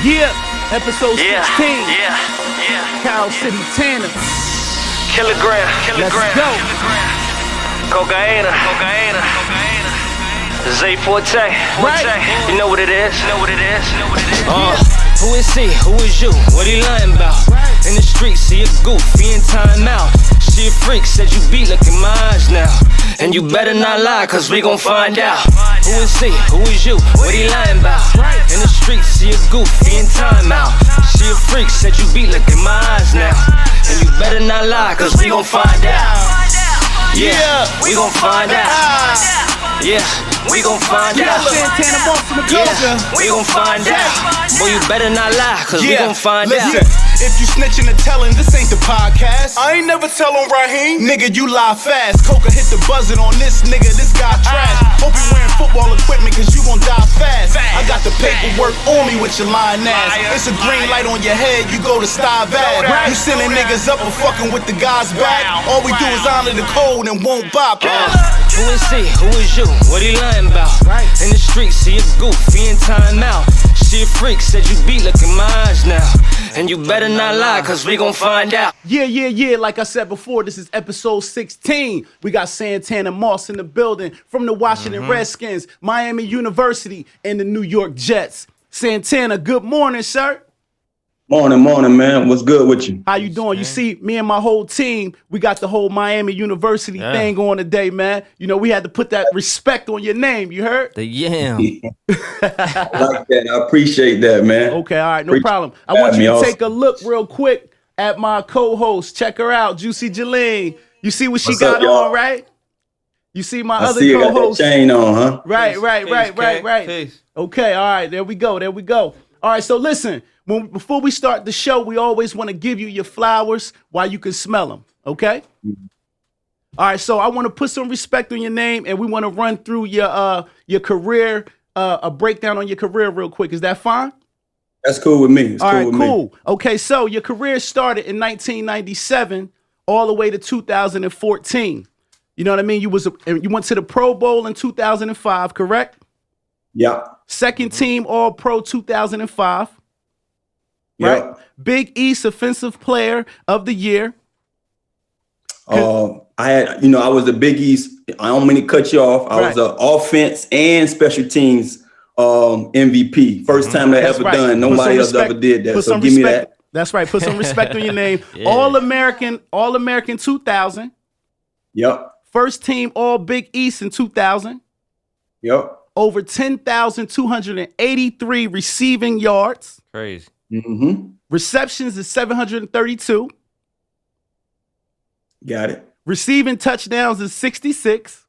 Yeah, episode 16. Yeah. Carol City Tana. Kilogram. Let's go. Cocaine. Ze-Forte. Right. You know what it is. Who is he? Who is you? What he lying about? In the streets, see a goofy in time out. She a freak, said you beat, look in my eyes now. And you better not lie, cause we gon' find out. Who is he? Who is you? What he lying about? In the streets, see a goofy in time out. She a freak, said you beat, look in my eyes now. And you better not lie, cause we gon' find out. Yeah, we gon' find out. Yeah, we gon' find out. Santana Moss in the building. Yeah, we gon' find out. Boy, you better not lie, cause we gon' find out. If you snitching and telling, this ain't the podcast. I ain't never tell on Raheem. Nigga, you lie fast. Coca hit the buzzing on this nigga, this guy trash. Hope you wearing football equipment, cause you gon' die fast. I got the paperwork on me with your lying ass. It's a green light on your head, you go to Star Bad. You sending niggas up or fucking with the guys back. All we do is honor the code and won't bypass. Who is he? Who is you? What he lying about? In the streets, see a goofy in time out. She a freak, said you beat, look in my eyes now. And you better not lie, cause we gon' find out. Yeah. Like I said before, this is episode 16. We got Santana Moss in the building from the Washington Redskins, Miami University, and the New York Jets. Santana, good morning, sir. Morning, man. What's good with you? How you doing? You see, me and my whole team, we got the whole Miami University thing on today, man. You know, we had to put that respect on your name, you heard? The yam. I like that. I appreciate that, man. Okay, all right, no problem. I want you to take a look real quick at my co-host. Check her out, Juicy-Jaleen. You see what she got on, right? You see my other co-host. Got that chain on, huh? Right. Peace. Okay, all right, there we go. All right, so listen, before we start the show, we always want to give you your flowers while you can smell them, okay? All right, so I want to put some respect on your name, and we want to run through your career, a breakdown on your career real quick. Is that fine? That's cool with me. All right, cool. Okay, so your career started in 1997 all the way to 2014. You know what I mean? You went to the Pro Bowl in 2005, correct? Yeah. Second team All-Pro 2005. Yeah. Right? Big East Offensive Player of the Year. I was the Big East. I don't mean to cut you off. I was the offense and special teams MVP. First time that ever done. Nobody else ever did that. So give me that. That's right. Put some respect on your name. All-American 2000. Yep. First team All Big East in 2000. Yep. Over 10,283 receiving yards. Crazy. Mm-hmm. Receptions is 732. Got it. Receiving touchdowns is 66.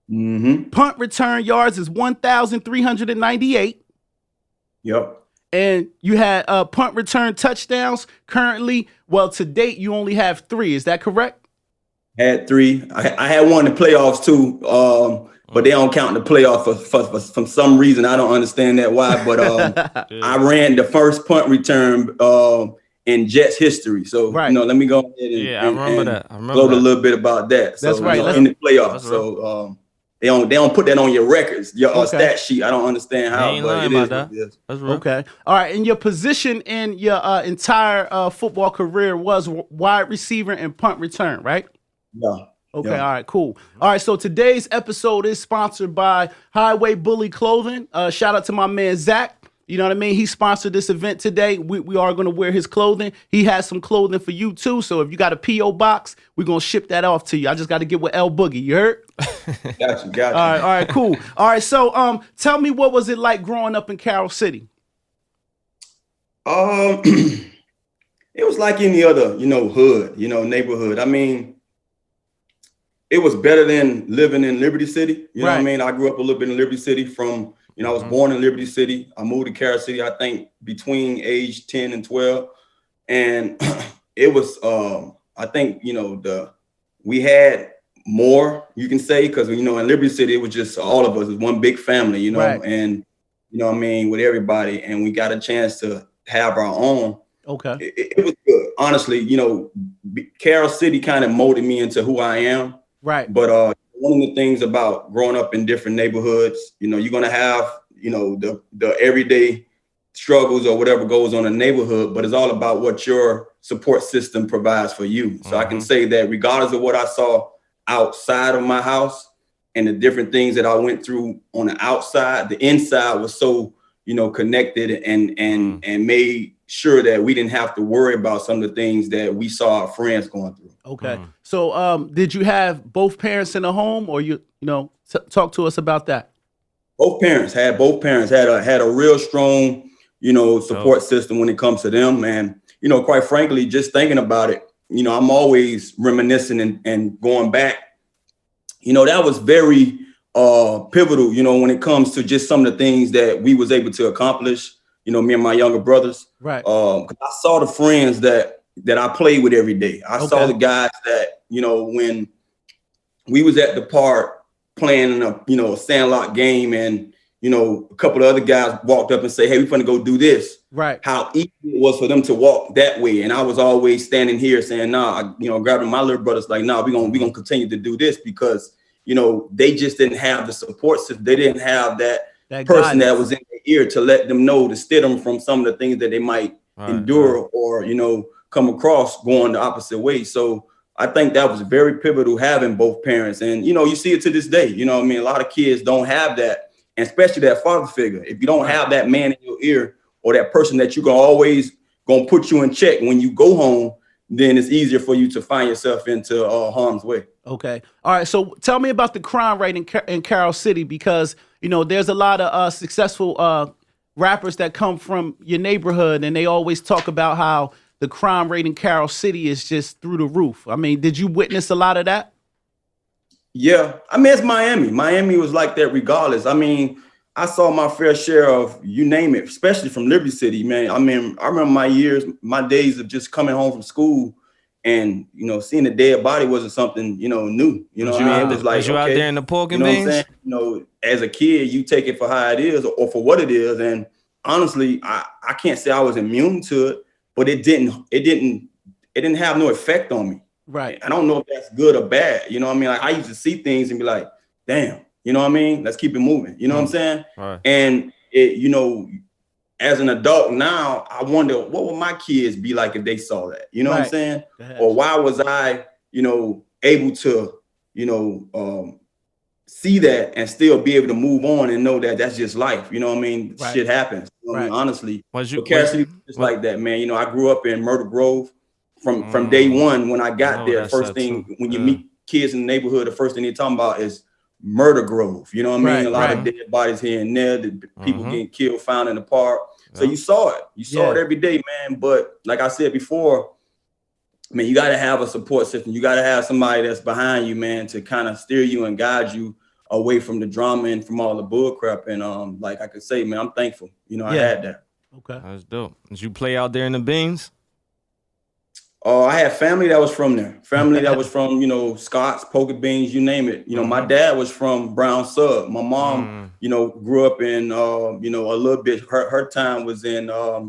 Mm-hmm. Punt return yards is 1,398. Yep. And you had punt return touchdowns. Currently, to date, you only have 3. Is that correct? Had 3. I had one in the playoffs too, but they don't count the playoff for some reason. I don't understand that why. But I ran the first punt return in Jets history. So let me go ahead and I remember that. I remember gloat a little bit about that. That's so, right. In the playoffs. So they don't put that on your records, your stat sheet. I don't understand how, but it is what it is. That's real. Okay. All right. And your position in your entire football career was wide receiver and punt return, right? Yeah. Okay, Yeah. all right, cool. All right, so today's episode is sponsored by Highway Bully Clothing. Shout out to my man, Zach. You know what I mean? He sponsored this event today. We are going to wear his clothing. He has some clothing for you, too. So if you got a P.O. box, we're going to ship that off to you. I just got to get with L Boogie. You heard? Got you. All right, cool. All right, so tell me, what was it like growing up in Carol City? It was like any other, hood, neighborhood. I mean, it was better than living in Liberty City. You know what I mean? I grew up a little bit in Liberty City from, I was born in Liberty City. I moved to Carol City, I think, between age 10 and 12. And it was, I think, we had more, you can say, because, in Liberty City, it was just all of us. It was one big family, and, with everybody. And we got a chance to have our own. Okay. It was good. Honestly, Carol City kind of molded me into who I am. Right. But one of the things about growing up in different neighborhoods, you're going to have, the everyday struggles or whatever goes on in the neighborhood, but it's all about what your support system provides for you. So I can say that regardless of what I saw outside of my house and the different things that I went through on the outside, the inside was so, connected and made sure that we didn't have to worry about some of the things that we saw our friends going through. Okay. So did you have both parents in the home, or talk to us about that? Both parents had a real strong, support system when it comes to them. And, quite frankly, just thinking about it, I'm always reminiscing and going back. That was very pivotal, when it comes to just some of the things that we was able to accomplish, me and my younger brothers. Right. 'Cause I saw the friends that I played with every day. I saw the guys that, when we was at the park playing a sandlot game, and a couple of other guys walked up and say, "Hey, we're gonna go do this." Right. How easy it was for them to walk that way, and I was always standing here saying, "Nah," grabbing my little brothers like, "Nah, we gonna continue to do this," because they just didn't have the support system. They didn't have that person that was in their ear to let them know, to steer them from some of the things that they might endure or come across going the opposite way. So I think that was very pivotal, having both parents. And, you see it to this day, a lot of kids don't have that, and especially that father figure. If you don't have that man in your ear, or that person that you can always gonna put you in check when you go home, then it's easier for you to find yourself into harm's way. Okay. All right. So tell me about the crime rate in Carol City, because, there's a lot of successful rappers that come from your neighborhood, and they always talk about how the crime rate in Carol City is just through the roof. I mean, did you witness a lot of that? Yeah. I mean, it's Miami. Miami was like that regardless. I mean, I saw my fair share of, you name it, especially from Liberty City, man. I mean, I remember my days of just coming home from school and, seeing a dead body wasn't something, new. It was like, was you out there in the pork and beans? As a kid, you take it for how it is or for what it is. And honestly, I can't say I was immune to it, but it didn't have no effect on me. Right. I don't know if that's good or bad. Like I used to see things and be like, damn, let's keep it moving. You know what I'm saying? Right. And it, as an adult now, I wonder what would my kids be like if they saw that? You know what I'm saying? Or why was I, able to, see that and still be able to move on and know that that's just life. You know what I mean? Right. Shit happens. Honestly, Carol City just like that, man. I grew up in Myrtle Grove from day one. When I got there, first thing when you meet kids in the neyborhood, the first thing they're talking about is Murder Grove. You know what I mean? A lot of dead bodies here and there, the people getting killed, found in the park. So you saw it. You saw it every day, man. But like I said before, man, you got to have a support system. You got to have somebody that's behind you, man, to kind of steer you and guide you away from the drama and from all the bull crap. And like I could say, man, I'm thankful. I had that. Okay. That's dope. Did you play out there in the beans? I had family that was from there. Family that was from, Scott's, Poker Beans, you name it. My dad was from Brown Sub. My mom, grew up in, a little bit. Her time was in, I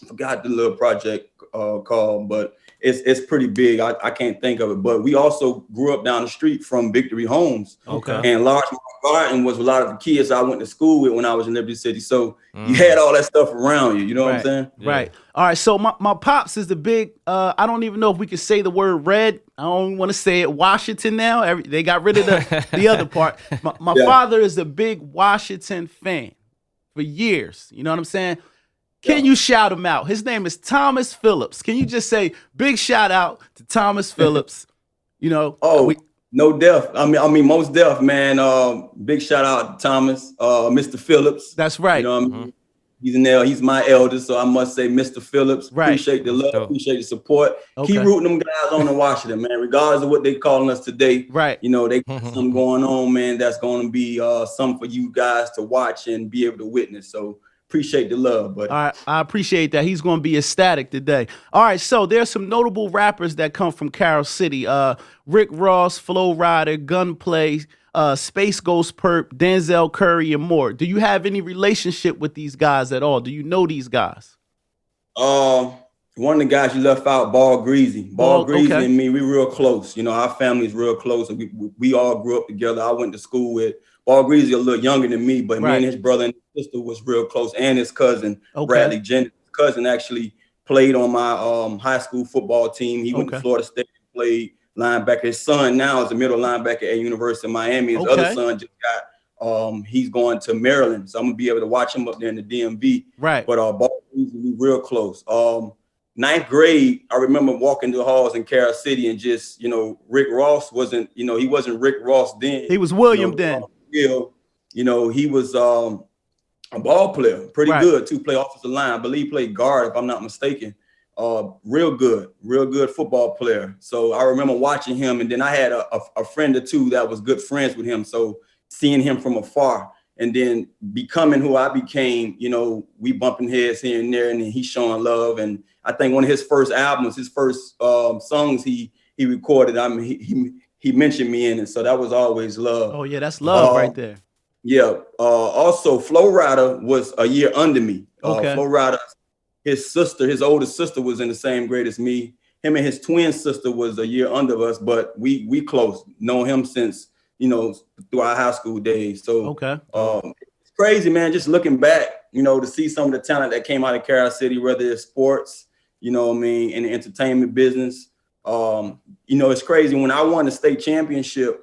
forgot the little project called, but it's pretty big. I can't think of it. But we also grew up down the street from Victory Homes. Okay. And Large Garden was a lot of the kids I went to school with when I was in Liberty City. So you had all that stuff around you. You know what I'm saying? Right. All right. So my pops is the big, I don't even know if we can say the word red. I don't want to say it Washington now. They got rid of the other part. My father is a big Washington fan for years. You know what I'm saying? Can you shout him out? His name is Thomas Phillips. Can you just say big shout out to Thomas Phillips? No deaf. I mean, most deaf, man. Big shout out to Thomas, Mr. Phillips. That's right. He's in there. He's my eldest, so I must say, Mr. Phillips. Right. Appreciate the love. Appreciate the support. Keep rooting them guys on in Washington, man. Regardless of what they calling us today. Right. They got something going on, man. That's going to be something for you guys to watch and be able to witness. So appreciate the love, buddy. All right, I appreciate that. He's going to be ecstatic today. All right, so there's some notable rappers that come from Carol City. Rick Ross, FLO-RIDA, Gunplay, Space Ghost Perp, Denzel Curry, and more. Do you have any relationship with these guys at all? Do you know these guys? one of the guys you left out, Ball GREEZY. Ball GREEZY okay. and me, we real close. You know, our family's real close. We all grew up together. I went to school with Ball GREEZY, a little younger than me, but me and his brother and his sister was real close, and his cousin, Bradley Jennings. His cousin actually played on my high school football team. He went to Florida State and played linebacker. His son now is a middle linebacker at University of Miami. His other son just got he's going to Maryland, so I'm gonna be able to watch him up there in the DMV. Right. But Ball GREEZY, we real close. Ninth grade, I remember walking the halls in Carol City and just, you know, Rick Ross wasn't, you know, he wasn't Rick Ross then. He was William then. You know, he was a ball player, pretty good too, play offensive line. I believe he played guard, if I'm not mistaken. Real good football player. So I remember watching him, and then I had a friend or two that was good friends with him. So seeing him from afar and then becoming who I became, you know, we bumping heads here and there, and then he's showing love. And I think one of his first albums, his first songs he recorded, I mean, he mentioned me in it. So that was always love. Oh yeah, that's love right there. Yeah. Also, FLO-RIDA was a year under me. FLO-RIDA, his older sister was in the same grade as me. Him and his twin sister was a year under us, but we close. Know him since, you know, through our high school days. So it's crazy, man. Just looking back, you know, to see some of the talent that came out of Carol City, whether it's sports, you know what I mean, in the entertainment business. You know, it's crazy. When I won the state championship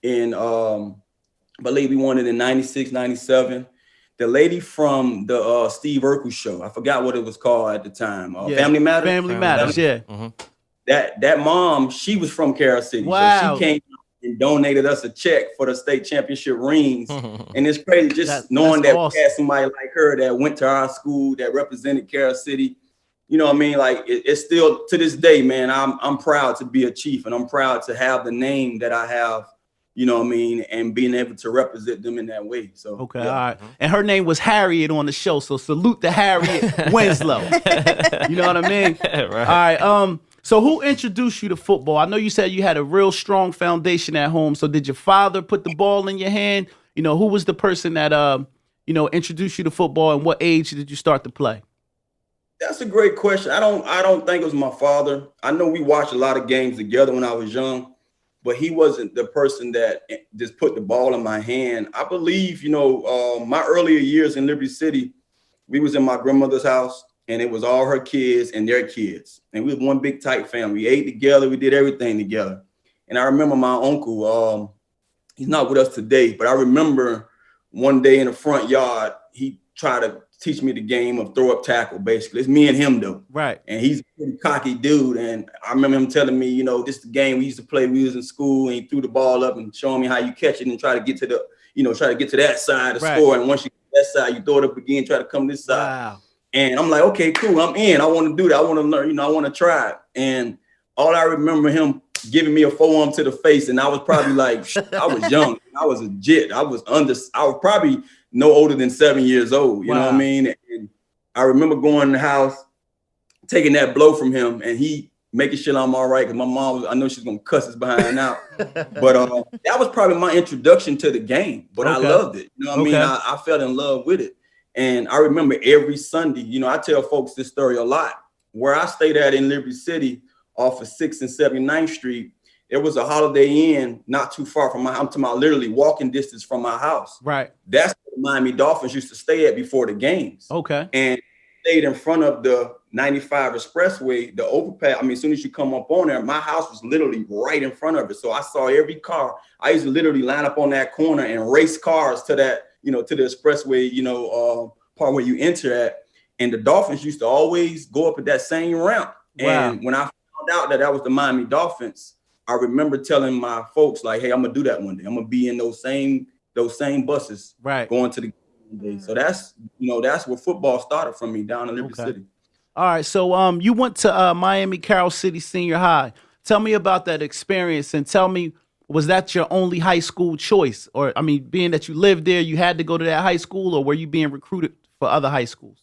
in, I believe we won it in 96, 97. The lady from the Steve Urkel show, I forgot what it was called at the time. Family Matters? Family Matters, yeah. That mom, she was from Carol City. Wow. So she came and donated us a check for the state championship rings. And it's crazy just knowing that awesome. We had somebody like her that went to our school, that represented Carol City. You know what I mean? Like it's still to this day, man, I'm proud to be a chief, and I'm proud to have the name that I have, you know what I mean, and being able to represent them in that way. So all right. And her name was Harriet on the show. So salute to Harriet Winslow. You know what I mean? Right. All right. So who introduced you to football? I know you said you had a real strong foundation at home. So did your father put the ball in your hand? You know, who was the person that you know, introduced you to football, and what age did you start to play? That's a great question. I don't think it was my father. I know we watched a lot of games together when I was young, but he wasn't the person that just put the ball in my hand. I believe, you know, my earlier years in Liberty City, we was in my grandmother's house, and it was all her kids and their kids. And we was one big tight family. We ate together. We did everything together. And I remember my uncle, he's not with us today, but I remember one day in the front yard, he tried to teach me the game of throw up tackle, basically. It's me and him, though. Right. And he's a pretty cocky dude. And I remember him telling me, you know, this is the game we used to play. We was in school, and he threw the ball up and showing me how you catch it and try to get to the, you know, try to get to that side to score. And once you get that side, you throw it up again, try to come this side. Wow. And I'm like, okay, cool. I'm in. I want to do that. I want to learn, you know, I want to try it. And all I remember him giving me a forearm to the face. And I was probably like, I was young. I was a jit. I was probably no older than 7 years old. You know what I mean? And I remember going in the house, taking that blow from him, and he making sure I'm all right. Cause my mom, I know she's going to cuss us behind out. But that was probably my introduction to the game. But I loved it. You know what I mean? I fell in love with it. And I remember every Sunday, you know, I tell folks this story a lot. Where I stayed at in Liberty City off of 6th and 79th Street, there was a Holiday Inn not too far from I'm talking about literally walking distance from my house. Right. That's where the Miami Dolphins used to stay at before the games. Okay. And stayed in front of the 95 Expressway, the overpass. I mean, as soon as you come up on there, my house was literally right in front of it. So I saw every car. I used to literally line up on that corner and race cars to that, you know, to the expressway, you know, part where you enter at. And the Dolphins used to always go up at that same ramp. Wow. And when I found out that was the Miami Dolphins, I remember telling my folks, like, hey, I'm gonna do that one day. I'm gonna be in those same buses, right, going to the game day. So that's, you know, that's where football started from me down in Liberty City. All right. So you went to Miami Carol City Senior High. Tell me about that experience, and tell me, was that your only high school choice? Or, I mean, being that you lived there, you had to go to that high school, or were you being recruited for other high schools?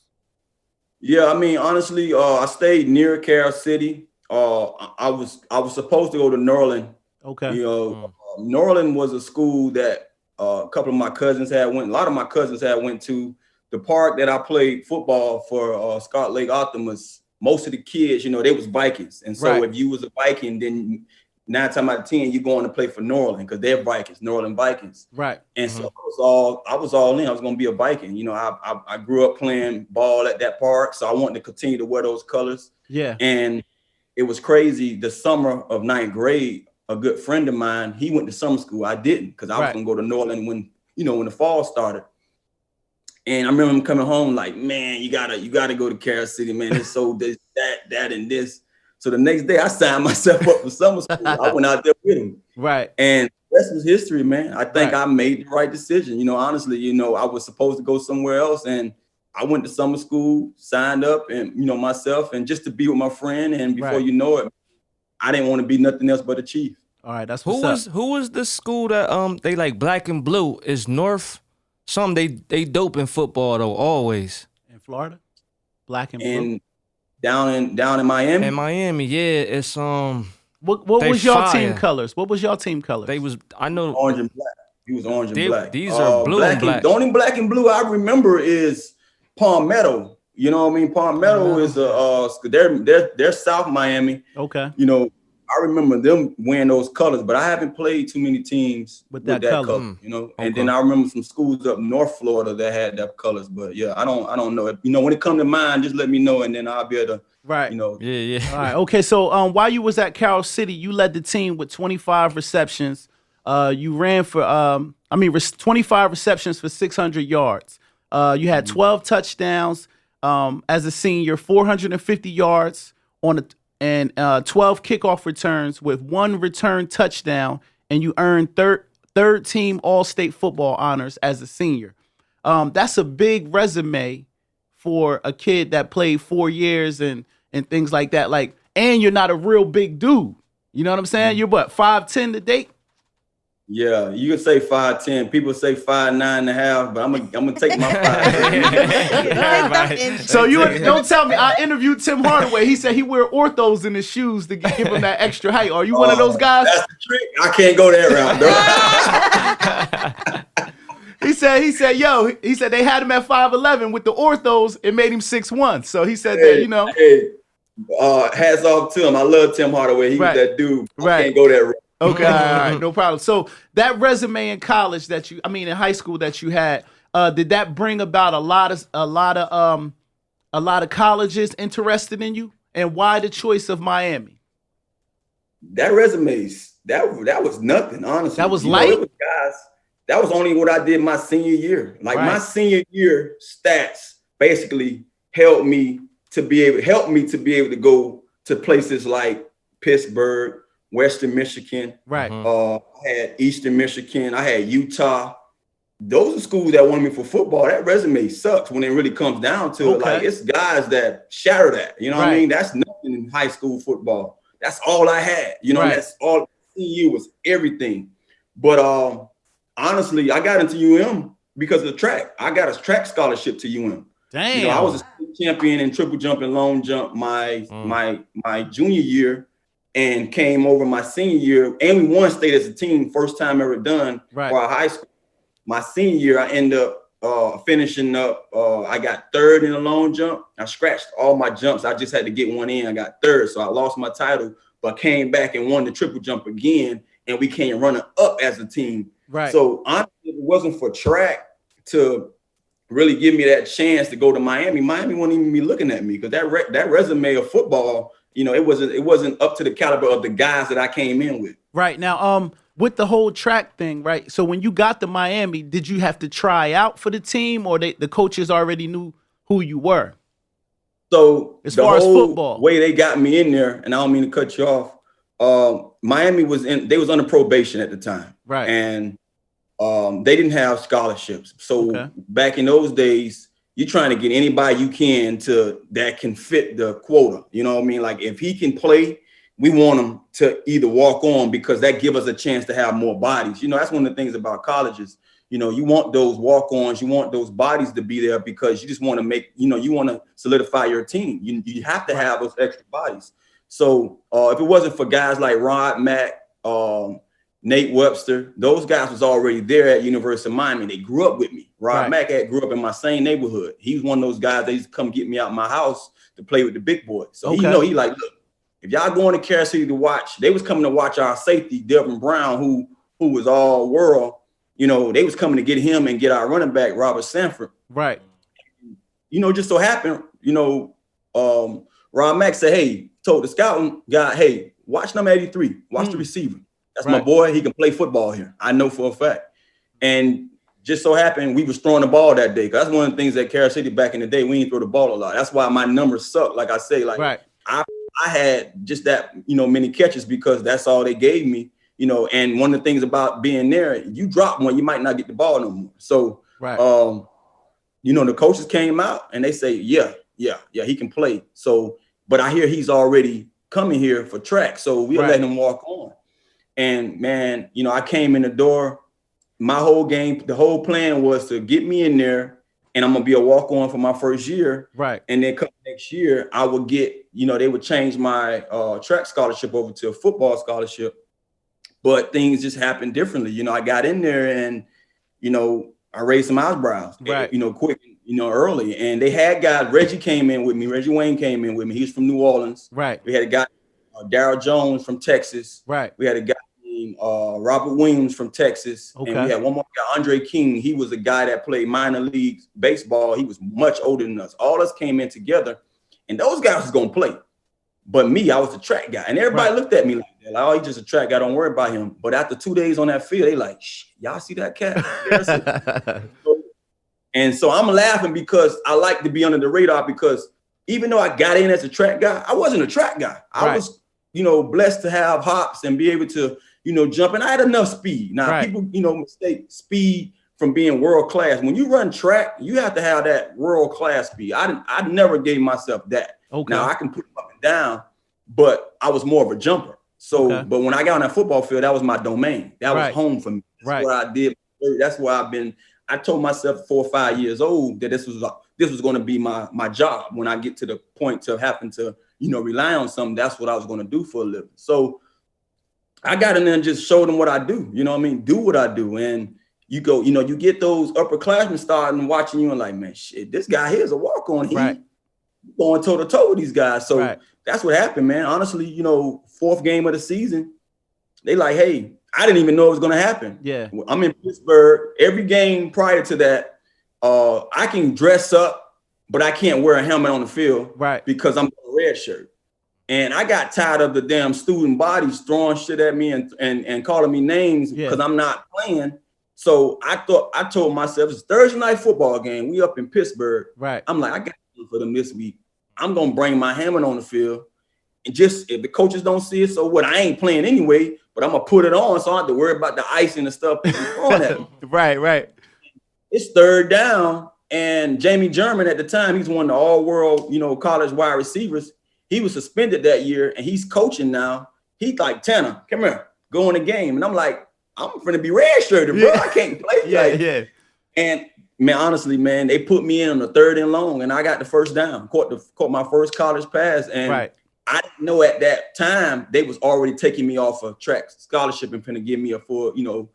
Yeah, I mean, honestly, I stayed near Carol City. I was supposed to go to Norland. Okay. You know, Norland was a school that a couple of my cousins had went. A lot of my cousins had went to. The park that I played football for, Scott Lake Optimus, most of the kids, you know, they was Vikings. And so Right. if you was a Viking, then 9 times out of 10, you're going to play for New Orleans because they're Vikings, New Orleans Vikings. Right. And so I was all in. I was going to be a Viking. You know, I grew up playing ball at that park, so I wanted to continue to wear those colors. Yeah. And it was crazy. The summer of 9th grade, a good friend of mine, he went to summer school. I didn't, because I was going to go to New Orleans when the fall started. And I remember him coming home like, man, you gotta go to Carol City, man. It's so this, that, and this. So the next day I signed myself up for summer school. I went out there with him. Right. And the rest was history, man. I think I made the right decision. You know, honestly, you know, I was supposed to go somewhere else, and I went to summer school, signed up, and, you know, myself, and just to be with my friend. And before you know it, I didn't want to be nothing else but a Chief. All right, that's what's up. Who was the school that they like black and blue? Is North something they dope in football though, always. In Florida? Black and blue. And down in Miami? In Miami, yeah. It's What was y'all team colors? What was y'all team colors? They was, I know, orange and black. He was orange and black. These are blue and black. The only black and blue I remember is Palmetto. You know what I mean? Palmetto is they're South Miami. Okay. You know, I remember them wearing those colors, but I haven't played too many teams with that color. You know, and then I remember some schools up North Florida that had that colors. But yeah, I don't know. You know, when it comes to mine, just let me know, and then I'll be able to. Right. You know. Yeah. All right. Okay. So while you was at Carol City, you led the team with 25 receptions. You ran for 25 receptions for 600 yards. You had 12 touchdowns as a senior, 450 yards and 12 kickoff returns with 1 return touchdown, and you earned third team All-State football honors as a senior. That's a big resume for a kid that played 4 years and things like that. Like, and you're not a real big dude. You know what I'm saying? You're what, 5'10" to date? Yeah, you can say 5'10". People say 5'9.5", but I'm gonna take my 5'10". So don't tell me. I interviewed Tim Hardaway. He said he wear orthos in his shoes to give him that extra height. Are you one of those guys? That's the trick. I can't go that route, though. He said they had him at 5'11" with the orthos. It made him 6'1". So he said that, you know. Hey, hats off to him. I love Tim Hardaway. He was that dude. I can't go that route. Okay, all right, no problem. So that resume in college in high school that you had, did that bring about a lot of colleges interested in you? And why the choice of Miami? That resume, that was nothing, honestly. That was light. That was only what I did my senior year. Like my senior year stats basically helped me to be able to go to places like Pittsburgh, Western Michigan, right? I had Eastern Michigan, I had Utah. Those are schools that wanted me for football. That resume sucks when it really comes down to it. Like, it's guys that shatter that. You know what I mean? That's nothing in high school football. That's all I had. You know, that's all. CU was everything. But honestly, I got into UM because of the track. I got a track scholarship to UM. Damn. You know, I was a state champion in triple jump and long jump my junior year. And came over my senior year, and we won state as a team, first time ever done for our high school. My senior year, I ended up finishing up. I got third in the long jump. I scratched all my jumps. I just had to get one in. I got third, so I lost my title, but came back and won the triple jump again, and we came running up as a team. Right. So honestly, if it wasn't for track to really give me that chance to go to Miami wouldn't even be looking at me, because that resume of football. You know, it wasn't up to the caliber of the guys that I came in with. Right. Now, with the whole track thing, right? So when you got to Miami, did you have to try out for the team, or the coaches already knew who you were? So as far as football, way they got me in there, and I don't mean to cut you off. Miami they was under probation at the time. Right. And they didn't have scholarships. So back in those days, you're trying to get anybody you can that can fit the quota. You know what I mean? Like, if he can play, we want him to either walk on, because that gives us a chance to have more bodies. You know, that's one of the things about colleges. You know, you want those walk-ons, you want those bodies to be there, because you just want to make, you want to solidify your team. You have to have those extra bodies. So if it wasn't for guys like Rod Mack, Nate Webster, those guys was already there at University of Miami. They grew up with me. Rod Mack grew up in my same neighborhood. He was one of those guys that used to come get me out my house to play with the big boys. So he like, look, if y'all going to Carol City to watch, they was coming to watch our safety, Delvin Brown, who was all world. You know, they was coming to get him and get our running back, Robert Sanford. Right. You know, just so happened, you know, Rod Mack said, hey, told the scouting guy, hey, watch number 83, watch the receiver. That's my boy. He can play football here. I know for a fact. And just so happened, we was throwing the ball that day. That's one of the things at Carol City back in the day. We didn't throw the ball a lot. That's why my numbers suck. Like I say, like I had just that, you know, many catches because that's all they gave me, you know. And one of the things about being there, you drop one, you might not get the ball no more. So, you know, the coaches came out and they say, yeah, he can play. So, but I hear he's already coming here for track. So we'll let him walk on. And man, you know, I came in the door. My whole game, the whole plan was to get me in there, and I'm gonna be a walk-on for my first year. Right. And then come next year, I would get, you know, they would change my track scholarship over to a football scholarship. But things just happened differently. You know, I got in there and, you know, I raised some eyebrows, you know, quick, you know, early. And they had guys, Reggie came in with me. Reggie Wayne came in with me. He was from New Orleans. Right. We had a guy, Daryl Jones from Texas. Right. We had a guy named Robert Williams from Texas. Okay. And we had one more guy, Andre King. He was a guy that played minor league baseball. He was much older than us. All us came in together, and those guys was going to play. But me, I was the track guy. And everybody looked at me like that. Like, oh, he's just a track guy. Don't worry about him. But after 2 days on that field, they like, shh, y'all see that cat? And so I'm laughing because I like to be under the radar, because even though I got in as a track guy, I wasn't a track guy. I was, you know, blessed to have hops and be able to, you know, jump. And I had enough speed. Now, people, you know, mistake speed from being world class. When you run track, you have to have that world class speed. I never gave myself that. Okay. Now I can put them up and down, but I was more of a jumper. So, but when I got on that football field, that was my domain. That was home for me. That's what I did. That's where I've been. I told myself 4 or 5 years old that this was going to be my job. When I get to the point to having to, you know, rely on something, that's what I was going to do for a living. So I got in there and just showed them what I do. You know what I mean? Do what I do. And you go, you know, you get those upperclassmen starting watching you and like, man, shit, this guy here is a walk-on. He going toe-to-toe with these guys. So that's what happened, man. Honestly, you know, 4th game of the season, they like, hey, I didn't even know it was going to happen. Yeah. I'm in Pittsburgh. Every game prior to that, I can dress up, but I can't wear a helmet on the field because I'm a red shirt. And I got tired of the damn student bodies throwing shit at me and calling me names because I'm not playing. So I told myself, it's Thursday night football game. We up in Pittsburgh. Right. I'm like, I got something for them this week. I'm going to bring my helmet on the field. And just if the coaches don't see it, so what? I ain't playing anyway, but I'm going to put it on so I don't have to worry about the ice and the stuff on at me. Right. It's 3rd down, and Jamie German at the time, he's one of the all-world, you know, college wide receivers. He was suspended that year, and he's coaching now. He's like, Tana, come here, go in the game. And I'm like, I'm going to be red-shirted, bro. I can't play. And, man, honestly, man, they put me in on the 3rd and long, and I got the first down, caught my first college pass. And I didn't know at that time they was already taking me off a track scholarship and finna give me a full, you know,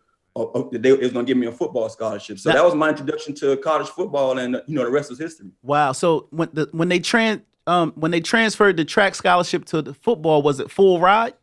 they was gonna give me a football scholarship. So that was my introduction to college football, and you know, the rest is history. Wow. So when they transferred the track scholarship to the football, was it full ride?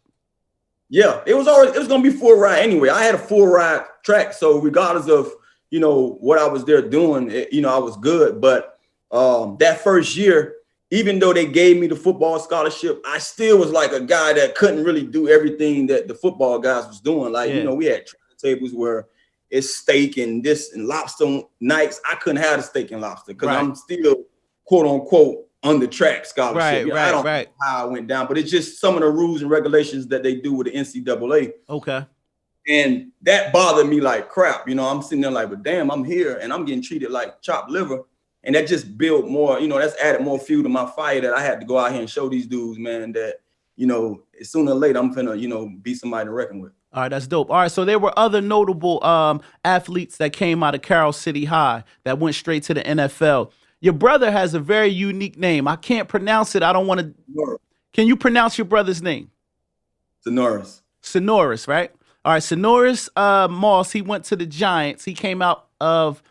Yeah, it was gonna be full ride anyway. I had a full ride track, so regardless of, you know, what I was there doing, you know, I was good. But that first year, even though they gave me the football scholarship, I still was like a guy that couldn't really do everything that the football guys was doing. Like, you know, we had tables where it's steak and this and lobster nights. I couldn't have the steak and lobster because I'm still, quote unquote, on the track scholarship. I don't know how I went down, but it's just some of the rules and regulations that they do with the NCAA. Okay. And that bothered me like crap. You know, I'm sitting there like, but damn, I'm here and I'm getting treated like chopped liver. And that just built more, you know, that's added more fuel to my fire that I had to go out here and show these dudes, man, that, you know, sooner or later I'm finna, you know, be somebody to reckon with. All right, that's dope. All right, so there were other notable athletes that came out of Carol City High that went straight to the NFL. Your brother has a very unique name. I can't pronounce it. I don't want to. Can you pronounce your brother's name? Sonoris, right? All right, Sonoris Moss, he went to the Giants. He came out of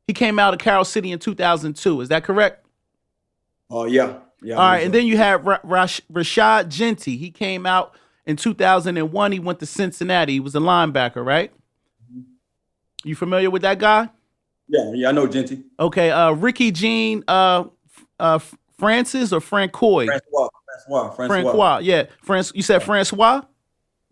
He came out of Carol City in 2002. Is that correct? Oh, yeah. All right, and then you had Rashad Genty. He came out in 2001. He went to Cincinnati. He was a linebacker, right? You familiar with that guy? Yeah, I know Genty. Okay, Ricky Jean Francis or Francois? Francois. Yeah, you said Francois?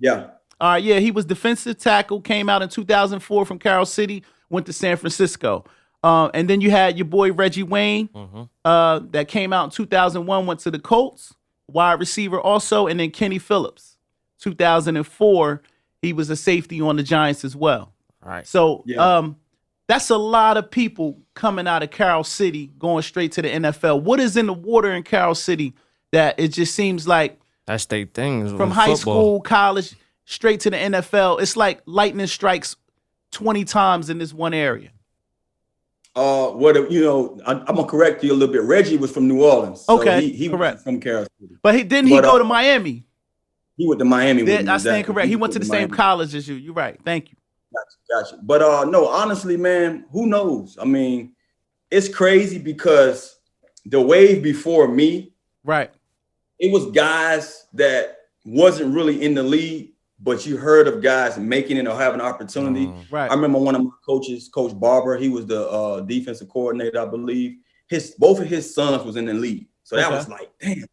Yeah. All right, yeah, he was defensive tackle, came out in 2004 from Carol City, went to San Francisco. And then you had your boy Reggie Wayne that came out in 2001, went to the Colts, wide receiver also, and then Kenny Phillips. 2004, he was a safety on the Giants as well. All right. So that's a lot of people coming out of Carol City going straight to the NFL. What is in the water in Carol City that it just seems like that's their thing from high school, college, straight to the NFL? It's like lightning strikes 20 times in this one area. I'm gonna correct you a little bit. Reggie was from New Orleans. So okay, he correct. Was from Carol City. But he go to Miami. He went to Miami. I stand correct. He went to the same college as you. You're right. Thank you. Gotcha. But no, honestly, man, who knows? I mean, it's crazy because the wave before me, right? It was guys that wasn't really in the league, but you heard of guys making it or having an opportunity. Right. I remember one of my coaches, Coach Barber, he was the defensive coordinator, I believe. Both of his sons was in the league. So that was like, damn.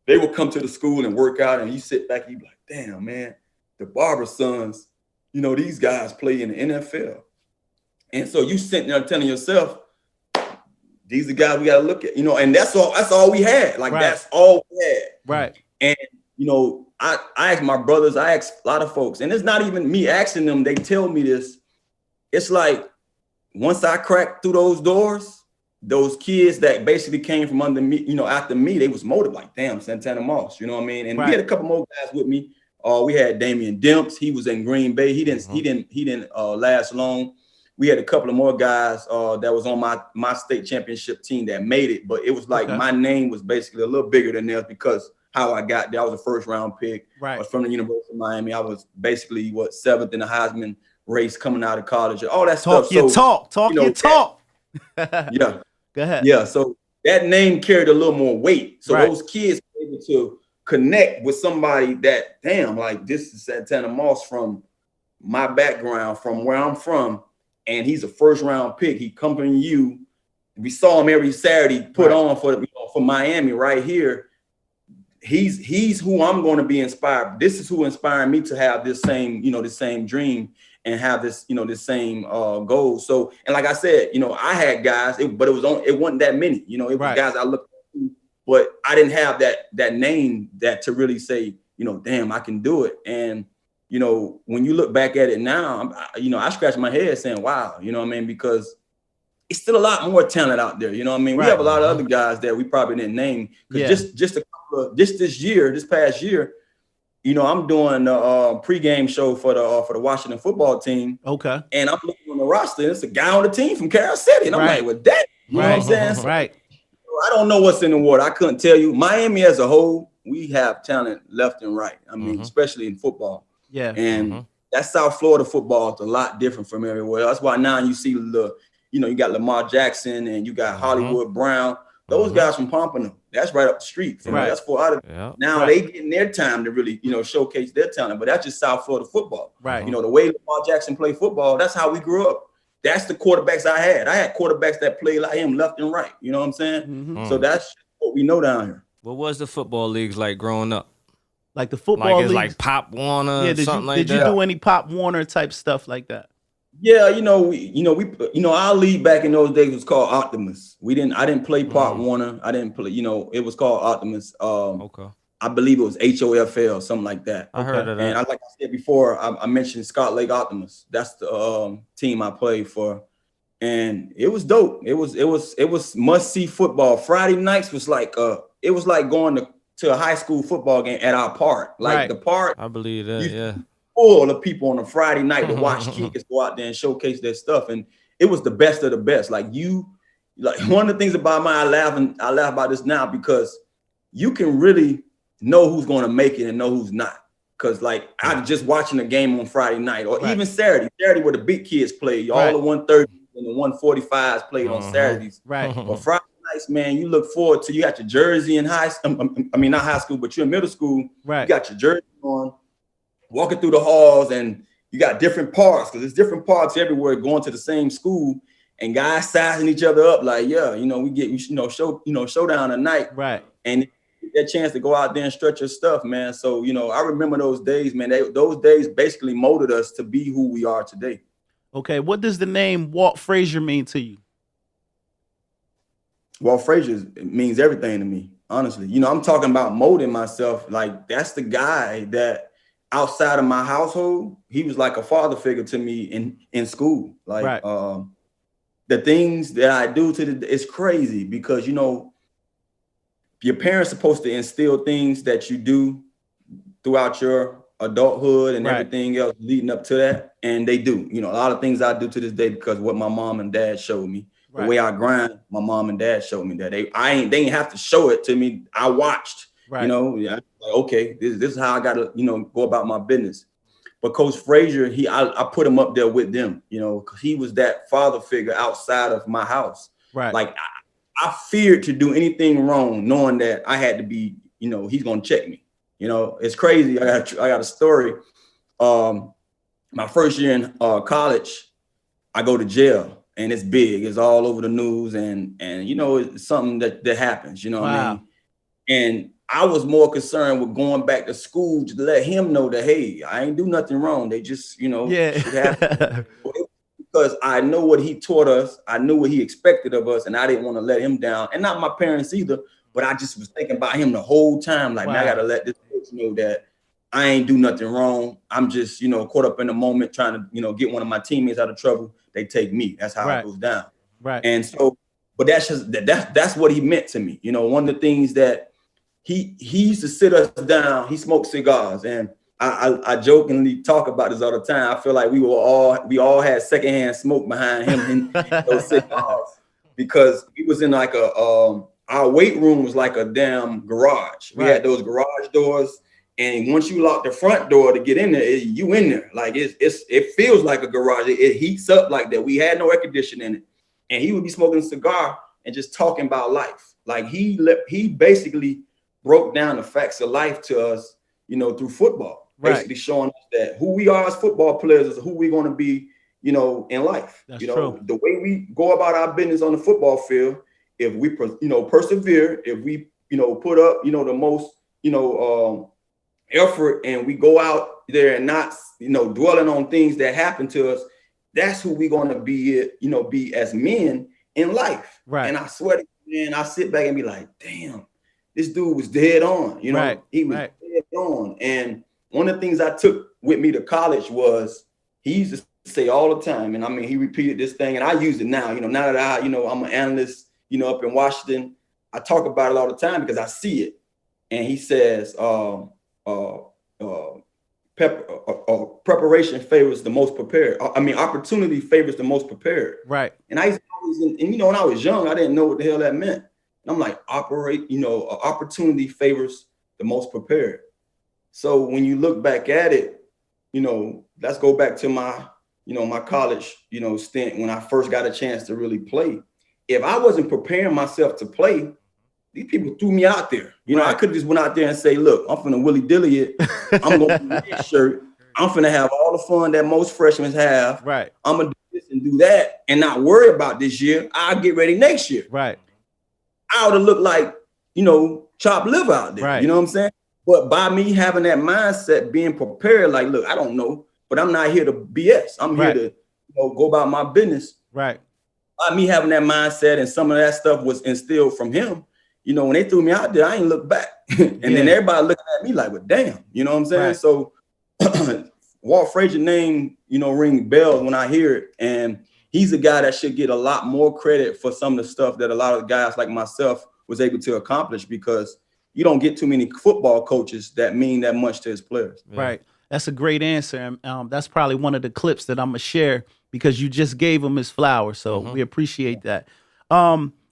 They would come to the school and work out, and you sit back and you be like, damn, man, the Barber sons, these guys play in the NFL. And so you sitting there telling yourself, these are the guys we got to look at, and that's all we had. Like, that's all we had. Right. And, I asked my brothers, I asked a lot of folks, and it's not even me asking them, they tell me this. It's like, once I cracked through those doors, those kids that basically came from under me, after me, they was motivated, like, damn, Santana Moss, you know what I mean? And we had a couple more guys with me. We had Damian Demps. He was in Green Bay. He didn't last long. We had a couple of more guys that was on my state championship team that made it, but it was like my name was basically a little bigger than theirs because how I got there. I was a first round pick. Right. I was from the University of Miami. I was basically seventh in the Heisman race coming out of college. All that stuff. Talk your talk. Yeah. Go ahead. Yeah. So that name carried a little more weight. So those kids were able to connect with somebody that, damn, like, this is Santana Moss from my background, from where I'm from, and he's a first round pick. He come from you. We saw him every Saturday put on for Miami right here. He's who I'm going to be inspired. This is who inspired me to have this same, this same dream and have this, this same goal. So, and like I said, I had guys, but it wasn't that many. It was guys I looked up to, but I didn't have that name that to really say, damn, I can do it. And when you look back at it now, I scratch my head saying, wow, you know what I mean, because it's still a lot more talent out there. You know what I mean? We have a lot of other guys that we probably didn't name. Just this past year, I'm doing a pregame show for the Washington football team. Okay. And I'm looking on the roster, and it's a guy on the team from Carol City. And I'm like, well, that, you know what I'm saying? So, I don't know what's in the water. I couldn't tell you. Miami as a whole, we have talent left and right. I mean, especially in football. Yeah. And that South Florida football is a lot different from everywhere. That's why now you see you got Lamar Jackson and you got Hollywood Brown. Those guys from Pompano, that's right up the street. That's 4 out of them. Now they getting their time to really, showcase their talent. But that's just South Florida football. Right. The way Lamar Jackson played football, that's how we grew up. That's the quarterbacks I had. I had quarterbacks that played like him left and right. You know what I'm saying? So that's what we know down here. What was the football leagues like growing up? Like the football leagues? Like Pop Warner, something like that? Did you do any Pop Warner type stuff like that? Yeah, our league back in those days was called Optimus. I didn't play Pop Warner. I didn't play, it was called Optimus. Okay. I believe it was HOFL, something like that. I heard of that. And like I said before, I mentioned Scott Lake Optimus. That's the team I played for. And it was dope. It was must-see football. Friday nights was like it was like going to a high school football game at our park. Like the park. I believe that, full of people on a Friday night to watch kids go out there and showcase their stuff. And it was the best of the best. Like one of the things about I laugh about this now because you can really know who's going to make it and know who's not. Because I was just watching a game on Friday night or even Saturday where the big kids play, all the 130, and the 145s played on Saturdays. Right. But Friday nights, man, you look forward to. You got your jersey in not high school, but you're in middle school. Right. You got your jersey on, walking through the halls, and you got different parks because there's different parks everywhere going to the same school, and guys sizing each other up like, yeah, we get showdown tonight. Right. And that chance to go out there and stretch your stuff, man. So, I remember those days, man. Those days basically molded us to be who we are today. Okay, what does the name Walt Frazier mean to you? Walt Frazier means everything to me, honestly. I'm talking about molding myself. Like, that's the guy that outside of my household, he was like a father figure to me in school. Like, right. The things that I do it's crazy because, your parents are supposed to instill things that you do throughout your adulthood and everything else leading up to that. And they do, a lot of things I do to this day because what my mom and dad showed me, the way I grind, my mom and dad showed me that they didn't have to show it to me. I watched, okay, this is how I got to, go about my business. But Coach Frazier, I put him up there with them, because he was that father figure outside of my house. Right. Like I feared to do anything wrong, knowing that I had to be, he's going to check me. It's crazy. I got a story. My first year in college, I go to jail, and it's big. It's all over the news, and it's something that happens. What I mean? And I was more concerned with going back to school to let him know that, hey, I ain't do nothing wrong. They just, shit happened. Because I know what he taught us. I knew what he expected of us, and I didn't want to let him down, and not my parents either. But I just was thinking about him the whole time. Like, man, I got to let this coach know that I ain't do nothing wrong. I'm just, caught up in the moment trying to, get one of my teammates out of trouble. They take me. That's how it goes down. Right. And so, but that's just that's what he meant to me. One of the things that he used to sit us down. He smoked cigars, and I jokingly talk about this all the time. I feel like we all had secondhand smoke behind him in those cigars because he was in like our weight room was like a damn garage. We had those garage doors, and once you lock the front door to get in there, you in there. Like it feels like a garage. It heats up like that. We had no air conditioning in it, and he would be smoking a cigar and just talking about life. Like he basically broke down the facts of life to us, through football. Basically showing us that who we are as football players is who we're going to be, in life. That's true. The way we go about our business on the football field, if we, persevere, if we, put up, the most, effort, and we go out there and not, dwelling on things that happen to us, that's who we're going to be, be as men in life. Right. And I swear to you, man, I sit back and be like, damn, this dude was dead on, he was dead on. And one of the things I took with me to college was he used to say all the time, and I mean, he repeated this thing, and I use it now, now that I'm an analyst, up in Washington, I talk about it all the time because I see it. And he says, preparation favors the most prepared. Opportunity favors the most prepared. Right. And I used to always, when I was young, I didn't know what the hell that meant. And I'm like, opportunity favors the most prepared. So when you look back at it, let's go back to my, my college, stint when I first got a chance to really play. If I wasn't preparing myself to play, these people threw me out there. I could have just went out there and say, look, I'm finna willy dilly it. I'm going to do this shirt. I'm finna have all the fun that most freshmen have. Right. I'm going to do this and do that and not worry about this year. I'll get ready next year. Right. I would have looked like, chopped liver out there. Right. You know what I'm saying? But by me having that mindset, being prepared, like, look, I don't know, but I'm not here to BS. I'm here to go about my business. Right. By me having that mindset, and some of that stuff was instilled from him. When they threw me out there, I ain't look back. And then everybody looking at me like, well, damn, you know what I'm saying? Right. So Walt Frazier name, ring bells when I hear it. And he's a guy that should get a lot more credit for some of the stuff that a lot of guys like myself was able to accomplish, because you don't get too many football coaches that mean that much to his players. Yeah. Right. That's a great answer. And that's probably one of the clips that I'm going to share, because you just gave him his flowers. So we appreciate that.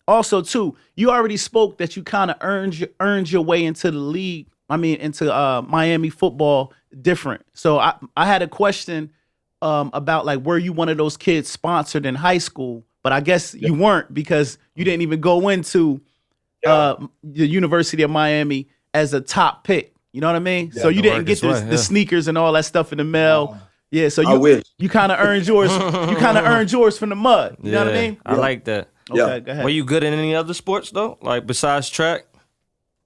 Also, too, you already spoke that you kind of earned your way into the league. Into Miami football different. So I had a question about like were you one of those kids sponsored in high school? But I guess you weren't because you didn't even go into the University of Miami as a top pick. You know what I mean? So you didn't get the sneakers and all that stuff in the mail. Yeah, so you kind of earned yours. You kind of earned yours from the mud. You know what I mean? I like that. Okay, go ahead. Were you good in any other sports though, like besides track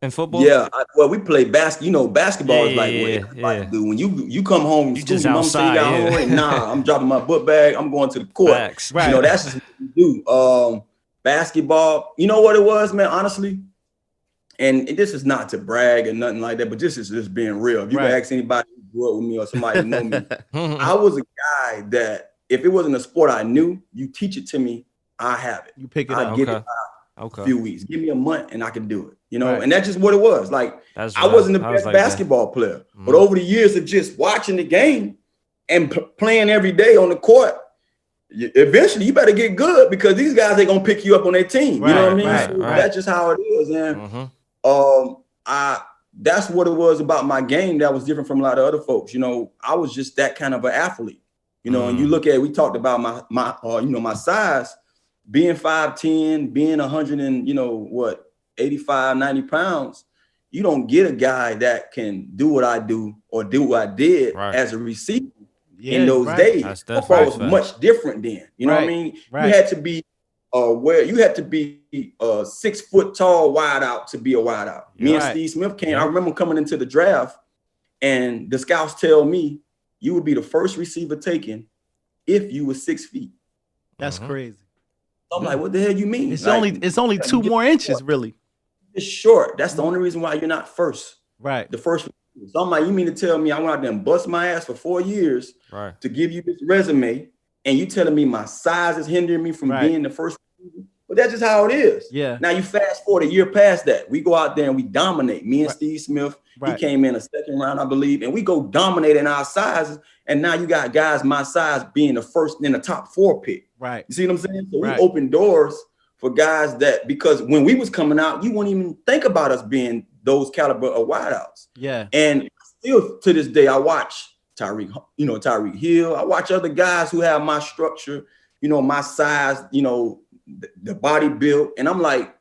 and football? Yeah, well, we play basketball. You know, basketball is like what everybody do. When you come home from school, your mom say you got homework. Nah, I'm dropping my book bag. I'm going to the court. Right. You know, that's just what we do. Basketball. You know what it was, man? Honestly, and this is not to brag or nothing like that, but this is just being real. If you can ask anybody who grew up with me or somebody who know me, I was a guy that if it wasn't a sport I knew, you teach it to me, I have it. You pick it up. I get it a few weeks. Give me a month and I can do it. You know, and that's just what it was. Like I wasn't the best basketball player, but over the years of just watching the game and playing every day on the court, eventually you better get good because these guys ain't gonna pick you up on their team. You know what I mean? So that's just how it is. And that's what it was about my game that was different from a lot of other folks. You know, I was just that kind of an athlete. You know, and you look at, we talked about my size, being 5'10", being 100 and 85, 90 pounds. You don't get a guy that can do what I do or do what I did as a receiver in those days. Football was much different then. You know what I mean? You had to be you had to be 6 foot tall wide out to be a wide out. Me and Steve Smith came. I remember coming into the draft and the scouts tell me you would be the first receiver taken if you were 6 feet. That's crazy. So I'm like, what the hell you mean? It's only 2 more inches, really. It's short. That's the only reason why you're not first. Right. The first. So I'm like, you mean to tell me I went out there and bust my ass for 4 years to give you this resume, and you telling me my size is hindering me from being the first? But that's just how it is. Yeah. Now you fast forward a year past that. We go out there and we dominate. Me and Steve Smith. He came in a second round, I believe, and we go dominate in our sizes. And now you got guys my size being the first in the top 4 pick. Right. You see what I'm saying? So we open doors for guys that, because when we was coming out, you wouldn't even think about us being those caliber of wideouts. Yeah. And still to this day, I watch Tyreek Hill. I watch other guys who have my structure, my size, the body built. And I'm like,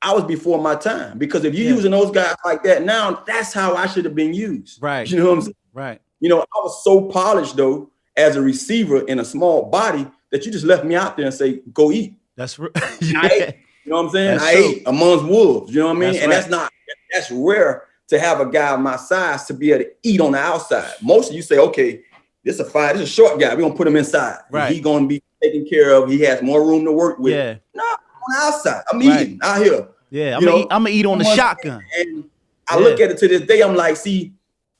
I was before my time, because if you're using those guys like that now, that's how I should have been used. Right. You know what I'm saying? Right. I was so polished though, as a receiver in a small body, that you just left me out there and say, go eat. That's right. I ate. You know what I'm saying? That's I ate amongst wolves. You know what I mean? That's and that's rare to have a guy my size to be able to eat on the outside. Most of you say, okay, this is a short guy. We're gonna put him inside. Right. He's gonna be taken care of. He has more room to work with. Yeah. No, on the outside. I'm eating out here. Yeah, I'm gonna eat on the shotgun. And I look at it to this day, I'm like, see,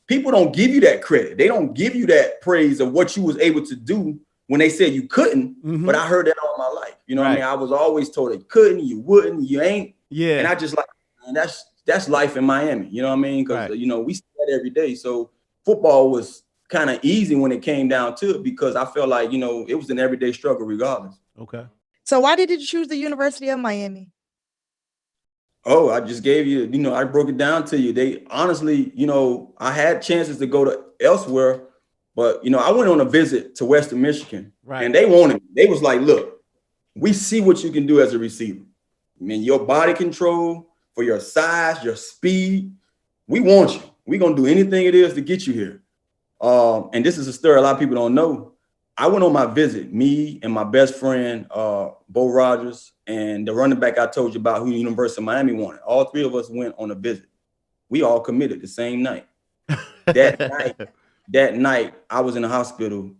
people don't give you that credit. They don't give you that praise of what you was able to do when they said you couldn't. But I heard that all my life. You know what I mean? I was always told that you couldn't, you wouldn't, you ain't. Yeah. And I just like, man, that's life in Miami. You know what I mean? Because we see that every day. So football was kind of easy when it came down to it, because I felt like, it was an everyday struggle regardless. Okay. So why did you choose the University of Miami? Oh, I just gave you, I broke it down to you. They honestly, I had chances to go to elsewhere, but, I went on a visit to Western Michigan, and they wanted me. They was like, look, we see what you can do as a receiver. I mean, your body control, for your size, your speed, we want you. We're going to do anything it is to get you here. And this is a story a lot of people don't know. I went on my visit, me and my best friend, Bo Rogers, and the running back I told you about who the University of Miami wanted. All 3 of us went on a visit. We all committed the same night. That night, I was in the hospital,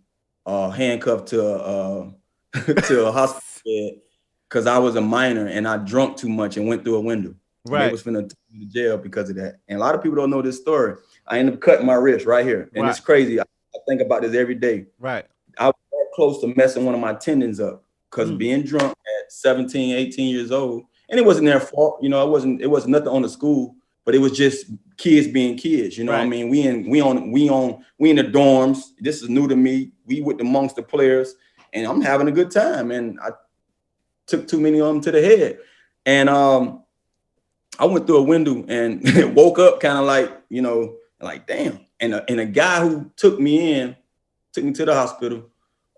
handcuffed to a hospital bed because I was a minor and I drunk too much and went through a window. They was finna take me to jail because of that. And a lot of people don't know this story. I ended up cutting my wrist right here. And it's crazy. I think about this every day. Right. I was that close to messing one of my tendons up because being drunk at 17, 18 years old, and it wasn't their fault. It wasn't nothing on the school, but it was just kids being kids. You know what I mean? We in the dorms. This is new to me. We with amongst the players, and I'm having a good time. And I took too many of them to the head. And I went through a window and woke up kind of like, like, damn. And a guy who took me to the hospital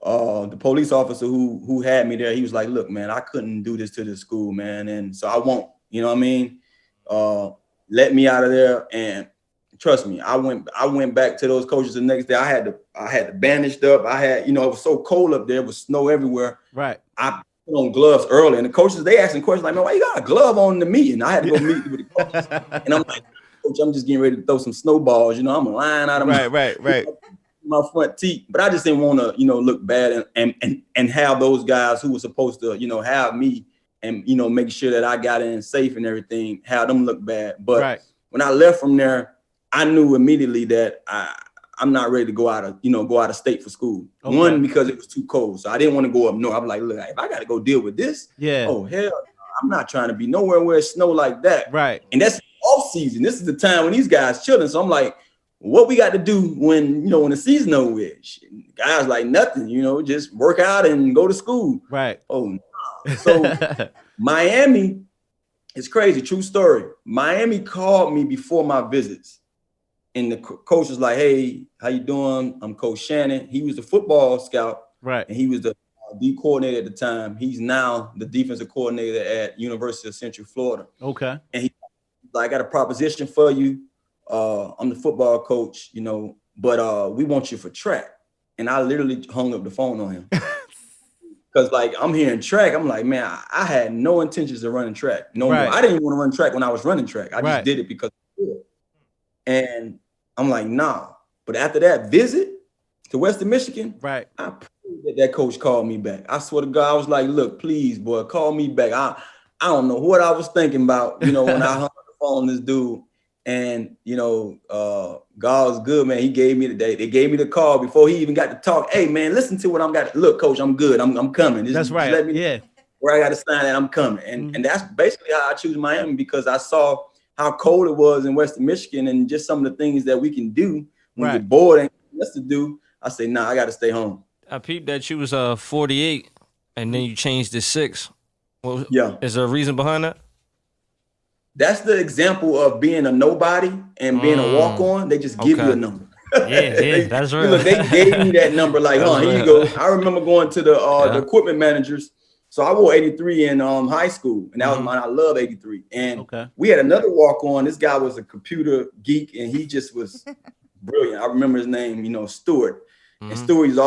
the police officer who had me there, he was like, look, man, I couldn't do this to the school, man. And so I won't, you know what I mean? Let me out of there. And trust me, I went back to those coaches the next day. I had to bandaged up. I had, you know, it was so cold up there, it was snow everywhere. Right. I put on gloves early, and the coaches, they asking questions like, man, why you got a glove on the meeting? I had to go meet with the coaches. And I'm like, coach, I'm just getting ready to throw some snowballs. You know, I'm lying out of my front teeth. But I just didn't want to, you know, look bad and have those guys who were supposed to, you know, have me and, you know, make sure that I got in safe and everything, have them look bad. But when I left from there, I knew immediately that I'm not ready to go out of state for school. Okay. One, because it was too cold. So I didn't want to go up north. I'm like, look, if I got to go deal with this, oh, hell, I'm not trying to be nowhere where it's snow like that. Right. And that's off season. This is the time when these guys chilling. So I'm like, what we got to do when the season over with? Guys like nothing, you know, just work out and go to school. Right. Oh, no. So Miami, it's crazy. True story. Miami called me before my visits. And the coach was like, hey, how you doing? I'm Coach Shannon. He was the football scout. Right. And he was the D coordinator at the time. He's now the defensive coordinator at University of Central Florida. Okay. And he's like, I got a proposition for you. I'm the football coach, you know, but we want you for track. And I literally hung up the phone on him. Because, like, I'm hearing track. I'm like, man, I had no intentions of running track. No, I didn't even want to run track when I was running track. I just did it because I did. And I'm like, nah. But after that visit to Western Michigan, I prayed that coach called me back. I swear to God, I was like, look, please, boy, call me back. I don't know what I was thinking about, you know, when I hung up the phone on this dude. And, you know, God was good, man. He gave me the day. They gave me the call before he even got to talk. Hey, man, listen to what I'm got. Look, coach, I'm good. I'm coming. Just let me where I got to sign that I'm coming. And that's basically how I choose Miami, because I saw how cold it was in Western Michigan and just some of the things that we can do when you're bored and less to do. I say, nah, I got to stay home. I peeped that you was 48 and then you changed to 6. Is there a reason behind that? That's the example of being a nobody and being a walk-on. They just give you a number. That's right. Look, they gave me that number like, here you go. I remember going to the equipment managers. So I wore 83 in high school, and that was mine. I love 83. And we had another walk-on. This guy was a computer geek, and he just was brilliant. I remember his name, you know, Stuart. And Stuart used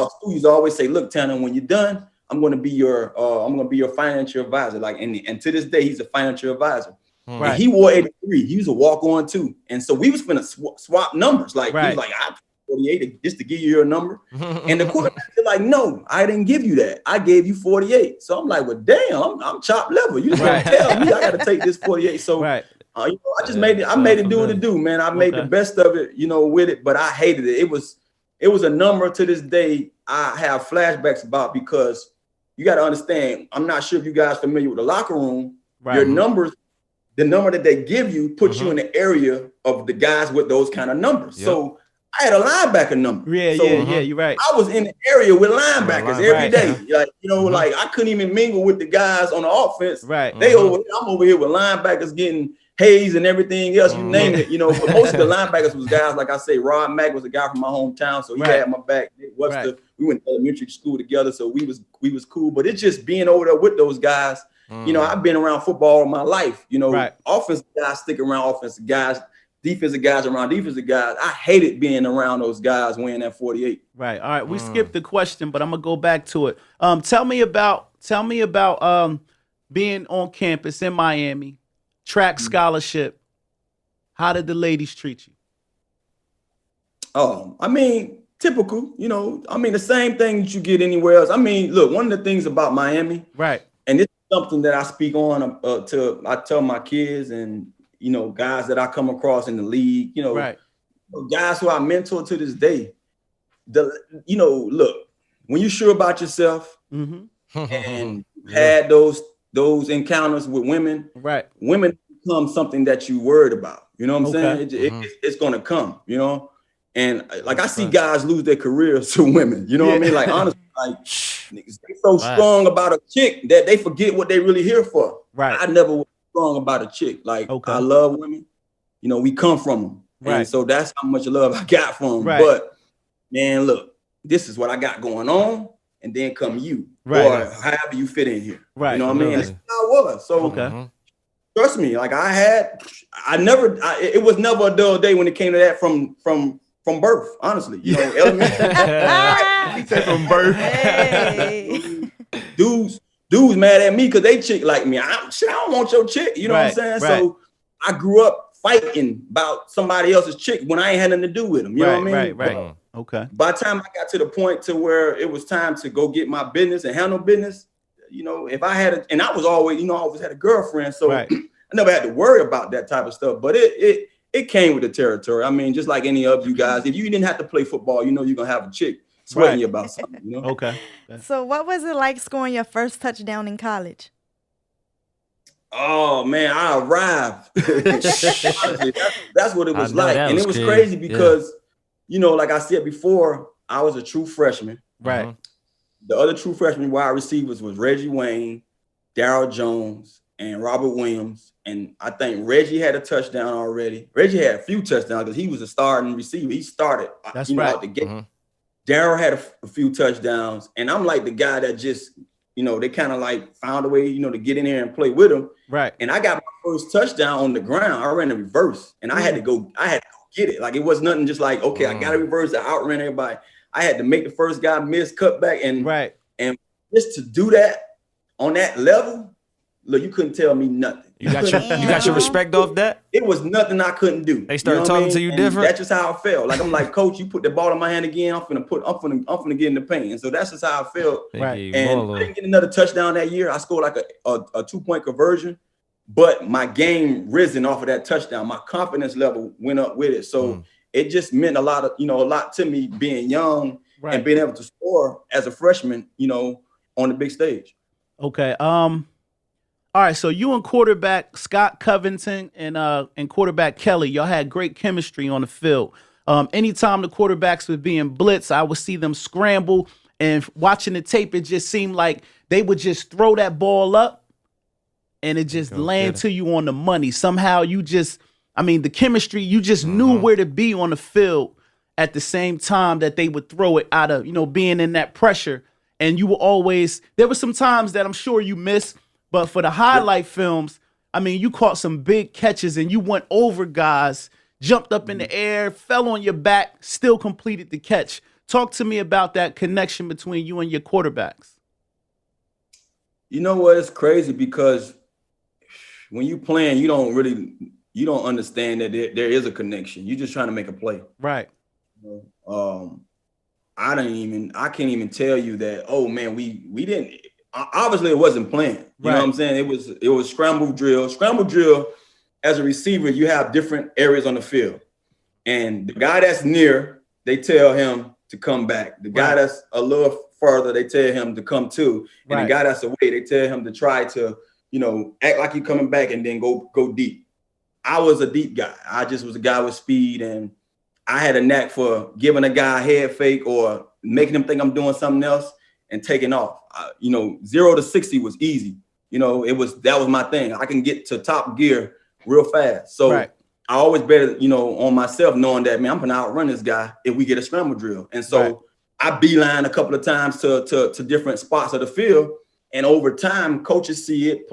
to always say, look, Tana, when you're done, I'm going to be your financial advisor. Like, and to this day, he's a financial advisor. And he wore 83. He was a walk-on too. And so we was finna swap numbers. Like, he was like, I'm 48 just to give you your number. And the quarterback was like, no, I didn't give you that. I gave you 48. So I'm like, well, damn, I'm chop level. You just gonna tell me I got to take this 48. So, you know, I just made it do what it do, man. I made the best of it, you know, with it, but I hated it. It was a number to this day I have flashbacks about, because you got to understand, I'm not sure if you guys familiar with the locker room. Your numbers, the number that they give you puts you in the area of the guys with those kind of numbers. Yep. So I had a linebacker number. You're right. I was in the area with linebackers every day. Like, you know, like I couldn't even mingle with the guys on the offense. I'm over here with linebackers getting haze and everything else, you name it. You know, but most of the linebackers was guys, like I say, Rod Mack was a guy from my hometown, so he had my back. We went to elementary school together, so we was cool. But it's just being over there with those guys. You know, I've been around football all my life. You know, offensive guys stick around offensive guys, defensive guys around defensive guys. I hated being around those guys wearing that 48. Right. All right. We skipped the question, but I'm gonna go back to it. Tell me about being on campus in Miami, track scholarship. How did the ladies treat you? I mean, typical. You know, I mean, the same thing that you get anywhere else. I mean, look, one of the things about Miami, and this is something that I speak on I tell my kids and, you know, guys that I come across in the league, you know, guys who I mentor to this day. You know, look, when you're sure about yourself and had those encounters with women, women become something that you worried about. You know what I'm saying? It's going to come, you know? And like, I see guys lose their careers to women, you know what I mean? Like, honestly, like, niggas, they so strong about a chick that they forget what they really here for. I never was strong about a chick. Like, I love women. You know, we come from them. And so that's how much love I got from them. But, man, look, this is what I got going on. and then come you, right. or however you fit in here. Right. You know what I mean? That's how I was. So okay. Trust me, like it was never a dull day when it came to that from birth, honestly. You know, elementary. He said from birth. Hey. Dudes mad at me because they chick like me. I don't want your chick. You know what I'm saying? Right. So I grew up fighting about somebody else's chick when I ain't had nothing to do with them. You know what I mean? Right. Okay. By the time I got to the point to where it was time to go get my business and handle business, you know, if I had and I was always, you know, I always had a girlfriend, so I never had to worry about that type of stuff. But it came with the territory. I mean, just like any of you guys, if you didn't have to play football, you know you're gonna have a chick sweating you about something. You know? Okay. So what was it like scoring your first touchdown in college? Oh man, I arrived. Honestly, that's what it was like, and it was crazy because you know, like I said before, I was a true freshman. Right. The other true freshman wide receivers was Reggie Wayne, Darryl Jones, and Robert Williams. And I think Reggie had a touchdown already. Reggie had a few touchdowns because he was a starting receiver. He started out the gate. Darryl had a few touchdowns. And I'm like the guy that just, you know, they kind of like found a way, you know, to get in here and play with him. Right. And I got my first touchdown on the ground. I ran a reverse and I had to go get it. Like it was nothing just like, okay, I got to reverse. I outran everybody. I had to make the first guy miss, cut back, and just to do that on that level, look, you couldn't tell me nothing. You got your respect off that? It was nothing I couldn't do. They started talking to you different. That's just how I felt. Like I'm like, Coach, you put the ball in my hand again. I'm finna get in the paint. And so that's just how I felt. Right. And I didn't get another touchdown that year. I scored like a 2-point conversion, but my game risen off of that touchdown. My confidence level went up with it. So it just meant a lot to me being young and being able to score as a freshman, you know, on the big stage. Okay. All right. So you and quarterback Scott Covington and quarterback Kelly, y'all had great chemistry on the field. Anytime the quarterbacks were being blitzed, I would see them scramble, and watching the tape, it just seemed like they would just throw that ball up and it just land to you on the money. Somehow the chemistry, you just knew where to be on the field at the same time that they would throw it out of, you know, being in that pressure. And you were always, there were some times that I'm sure you missed, but for the highlight films, I mean, you caught some big catches and you went over guys, jumped up in the air, fell on your back, still completed the catch. Talk to me about that connection between you and your quarterbacks. You know what? It's crazy because when you playing, you don't understand that there is a connection. You're just trying to make a play. Right. I can't even tell you that, oh man, we didn't, obviously it wasn't planned. You know what I'm saying? It was scramble drill. Scramble drill, as a receiver, you have different areas on the field. And the guy that's near, they tell him to come back. The guy that's a little further, they tell him to come too. And the guy that's away, they tell him to try to, you know, act like you're coming back and then go deep. I was a deep guy. I just was a guy with speed, and I had a knack for giving a guy a head fake or making him think I'm doing something else and taking off. 0 to 60 was easy. You know, that was my thing. I can get to top gear real fast. So I always bet, on myself, knowing that, man, I'm going to outrun this guy if we get a scramble drill. And so I beeline a couple of times to different spots of the field. And over time, coaches see it,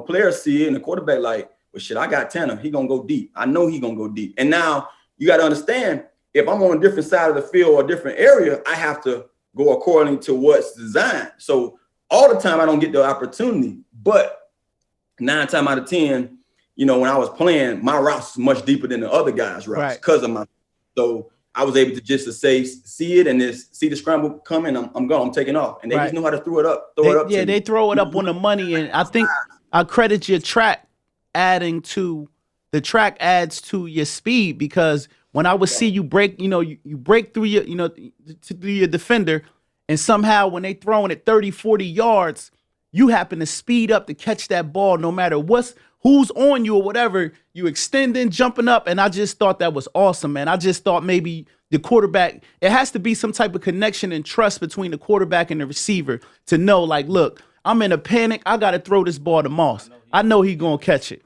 players see it, and the quarterback like, well, shit, I got Tana. He going to go deep. I know he going to go deep. And now you got to understand, if I'm on a different side of the field or a different area, I have to go according to what's designed. So all the time I don't get the opportunity, but 9 times out of 10, when I was playing, my routes was much deeper than the other guys' routes because of my. So I was able to just see it and just see the scramble coming. I'm gone. I'm taking off, and they just know how to throw it up. They throw it up on the money, and I think I credit your track adds to your speed, because when I would see you break, you break through your, through your defender, and somehow when they throwing it 30, 40 yards, you happen to speed up to catch that ball no matter who's on you or whatever, you extending, jumping up. And I just thought that was awesome, man. I just thought maybe the quarterback, it has to be some type of connection and trust between the quarterback and the receiver to know, like, look, I'm in a panic. I got to throw this ball to Moss. I know he's going to catch it.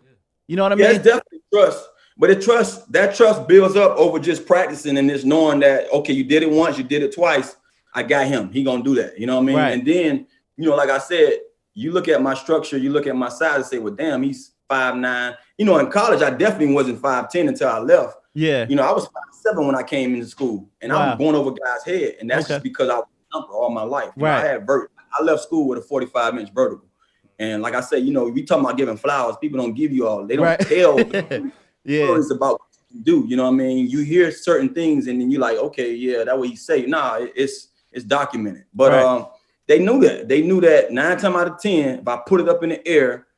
You know what I mean? Yeah, it's definitely trust. But that trust builds up over just practicing and just knowing that, okay, you did it once, you did it twice. I got him. He gonna do that. You know what I mean? Right. And then, you know, like I said, you look at my structure, you look at my size and say, well, damn, he's 5'9". You know, in college, I definitely wasn't 5'10" until I left. Yeah. You know, I was 5'7" when I came into school, and I was going over guys' head, and that's just because I was a jumper all my life. You know, I had I left school with a 45-inch vertical. And like I said, you know, we talking about giving flowers. People don't give you all. They don't tell stories about what you do. You know what I mean? You hear certain things and then you're like, okay, yeah, that's what he say. Nah, it's documented. But they knew that. They knew that 9 times out of 10, if I put it up in the air,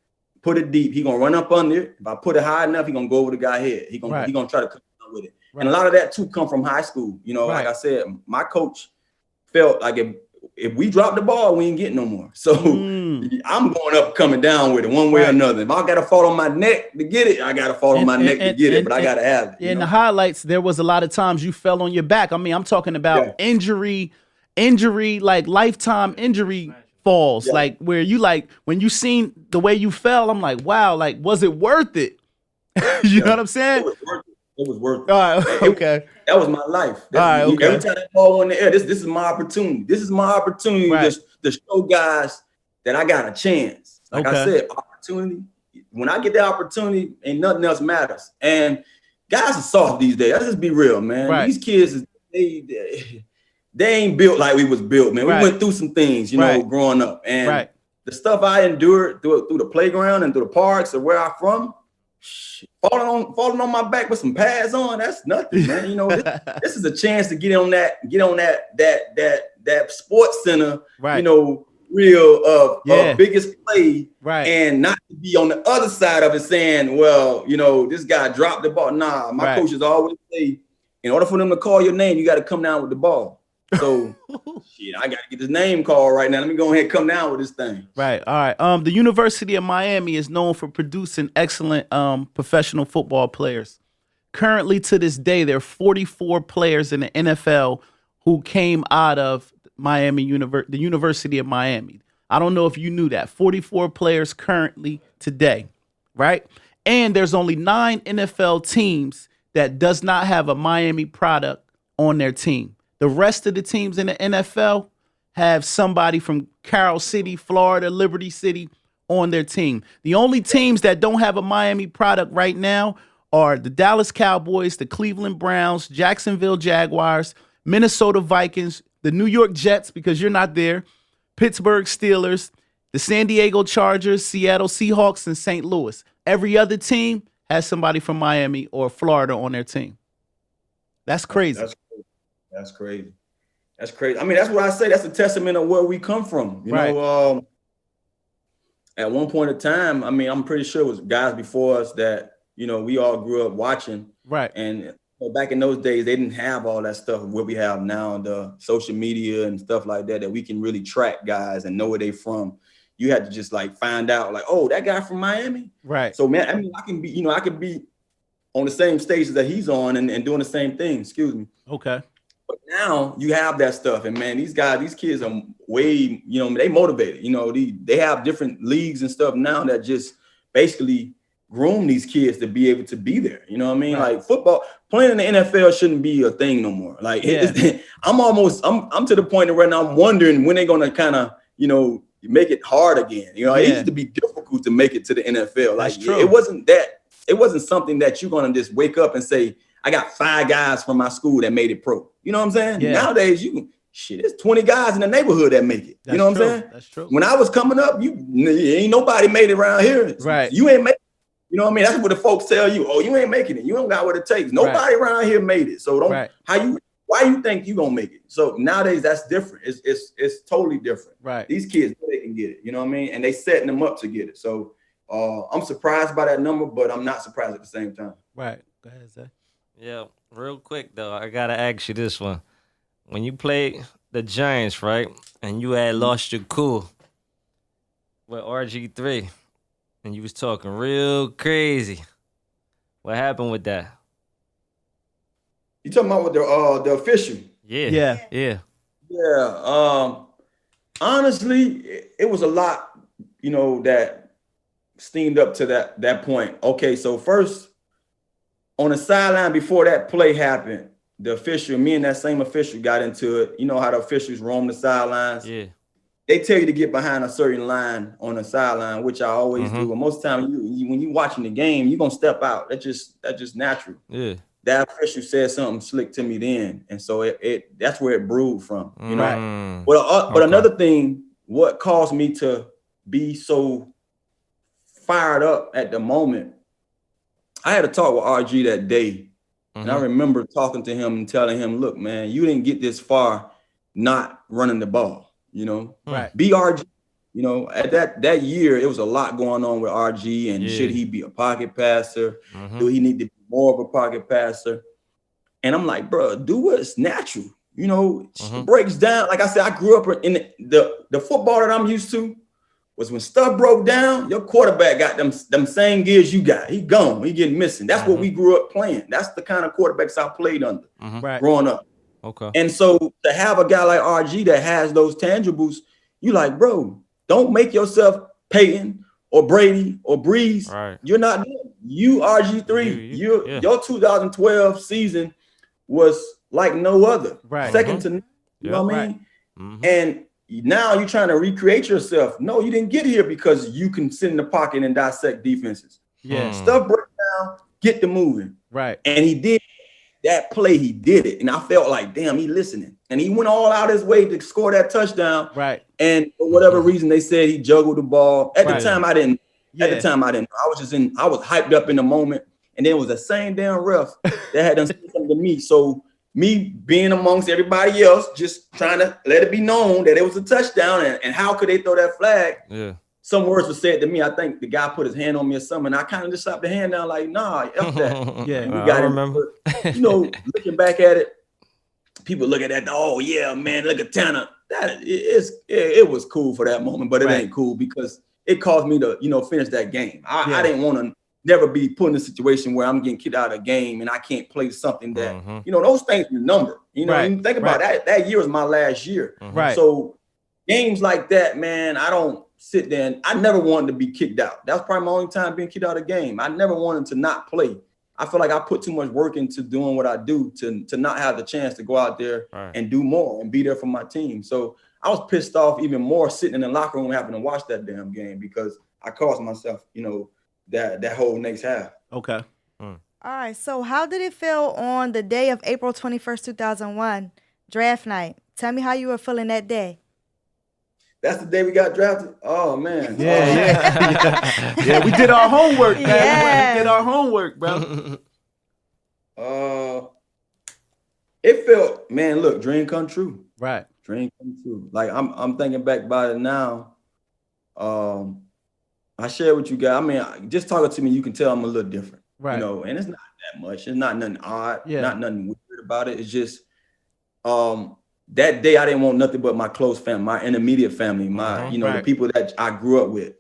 put it deep, he gonna run up under it. If I put it high enough, he gonna go over the guy's head. He gonna try to come up with it. And a lot of that too come from high school. You know, like I said, my coach felt like if we drop the ball, we ain't getting no more. So I'm going up, coming down with it one way or another. If I got to fall on my neck to get it, I got to fall on my neck to get it, but I got to have it. In the highlights, there was a lot of times you fell on your back. I mean, I'm talking about injury, like lifetime injury falls, like where you like, when you seen the way you fell, I'm like, wow, like, was it worth it? You know what I'm saying? It was worth it. All right, okay. That was my life. Okay. Every time I ball in the air, this is my opportunity. This is my opportunity to show guys that I got a chance. Like I said, opportunity. When I get that opportunity, ain't nothing else matters. And guys are soft these days. Let's just be real, man. These kids, they ain't built like we was built, man. We went through some things, you know, growing up. And the stuff I endured through the playground and through the parks of where I'm from, falling on my back with some pads on, that's nothing, man. You know, this is a chance to get on that sports center, you know, reel of biggest play, and not to be on the other side of it saying, well, you know, this guy dropped the ball. Nah, my coaches always say, in order for them to call your name, you got to come down with the ball. So shit, I got to get this name called right now. Let me go ahead and come down with this thing. Right. All right. The University of Miami is known for producing excellent professional football players. Currently, to this day, there are 44 players in the NFL who came out of the University of Miami. I don't know if you knew that. 44 players currently today, right? And there's only 9 NFL teams that does not have a Miami product on their team. The rest of the teams in the NFL have somebody from Carol City, Florida, Liberty City on their team. The only teams that don't have a Miami product right now are the Dallas Cowboys, the Cleveland Browns, Jacksonville Jaguars, Minnesota Vikings, the New York Jets, because you're not there, Pittsburgh Steelers, the San Diego Chargers, Seattle Seahawks, and St. Louis. Every other team has somebody from Miami or Florida on their team. That's crazy. That's crazy. That's crazy. I mean, that's what I say. That's a testament of where we come from. You know, at one point in time, I mean, I'm pretty sure it was guys before us that, you know, we all grew up watching. Right. And back in those days, they didn't have all that stuff what we have now, the social media and stuff like that we can really track guys and know where they from. You had to just like find out like, oh, that guy from Miami. Right. So man, I mean, I can be on the same stages that he's on and doing the same thing. Excuse me. Okay. But now you have that stuff, and man, these kids are way, you know, they motivated. You know, they have different leagues and stuff now that just basically groom these kids to be able to be there. You know what I mean? Like football, playing in the NFL shouldn't be a thing no more. Like I'm to the point where now I'm wondering when they're gonna kind of, you know, make it hard again. You know, it used to be difficult to make it to the NFL. Like it wasn't something that you're gonna just wake up and say, I got 5 guys from my school that made it pro. You know what I'm saying? Yeah. Nowadays, there's 20 guys in the neighborhood that make it. You know what I'm saying? That's true. When I was coming up, ain't nobody made it around here. Right. You ain't make it. You know what I mean? That's what the folks tell you. Oh, you ain't making it. You don't got what it takes. Nobody around here made it. So why you think you gonna make it? So nowadays that's different. It's totally different. Right. These kids, they can get it. You know what I mean? And they setting them up to get it. So I'm surprised by that number, but I'm not surprised at the same time. Right. Go ahead, Zay. Yeah, real quick though, I gotta ask you this one. When you played the Giants, right, and you had lost your cool with RG3, and you was talking real crazy, what happened with that? You talking about with the official? Yeah. Honestly, it was a lot, you know, that steamed up to that point. Okay, so first, on the sideline before that play happened, the official, me and that same official got into it. You know how the officials roam the sidelines? Yeah. They tell you to get behind a certain line on the sideline, which I always do. But most of the time, when you watching the game, you're gonna step out. That's just natural. Yeah. That official said something slick to me then, and so that's where it brewed from. You know. Right. But another thing, what caused me to be so fired up at the moment, I had a talk with RG that day, and I remember talking to him and telling him, "Look, man, you didn't get this far not running the ball. You know, be RG. You know, at that year, it was a lot going on with RG, and should he be a pocket passer? Do he need to be more of a pocket passer?" And I'm like, bro, do what's natural. You know, it breaks down. Like I said, I grew up in the football that I'm used to was when stuff broke down, your quarterback got them same gears you got. He gone. He getting missing. That's what we grew up playing. That's the kind of quarterbacks I played under growing up. Okay. And so to have a guy like RG that has those tangibles, you like, bro, don't make yourself Peyton or Brady or Breeze. Right. You're not them. You RG3. Your 2012 season was like no other. Right. Second to none. You know what I mean? Mm-hmm. And now you're trying to recreate yourself. No, you didn't get here because you can sit in the pocket and dissect defenses. Yeah. Stuff break down, get to moving. Right. And he did that play, he did it. And I felt like, damn, he listening. And he went all out his way to score that touchdown. Right. And for whatever reason, they said he juggled the ball. At the time, I didn't. Yeah. At the time, I didn't. I was hyped up in the moment. And then it was the same damn ref that had done something to me. So me being amongst everybody else, just trying to let it be known that it was a touchdown. And how could they throw that flag? Yeah. Some words were said to me. I think the guy put his hand on me or something. And I kind of just slapped the hand down like, nah, F that. Yeah. We got I remember. You know, looking back at it, people look at that. Oh yeah, man, look at Tana. It was cool for that moment, but it ain't cool because it caused me to, finish that game. I didn't want to never be put in a situation where I'm getting kicked out of a game and I can't play something that, those things remember. You think about that. That year was my last year. Right. So games like that, man, I don't sit there and I never wanted to be kicked out. That was probably my only time being kicked out of a game. I never wanted to not play. I feel like I put too much work into doing what I do to not have the chance to go out there and do more and be there for my team. So I was pissed off even more sitting in the locker room having to watch that damn game because I caused myself, that whole next half. Okay. All right. So how did it feel on the day of April 21st, 2001, draft night? Tell me how you were feeling that day. That's the day we got drafted. Oh man. Yeah, we did our homework, man. Yeah. We did our homework, bro. It felt, man, look, dream come true. Right. Dream come true. Like I'm thinking back about it now. I share with you guys. I mean, just talking to me, you can tell I'm a little different. Right. And it's not that much. It's not nothing odd. Yeah. Not nothing weird about it. It's just that day I didn't want nothing but my close family, my intermediate family, the people that I grew up with.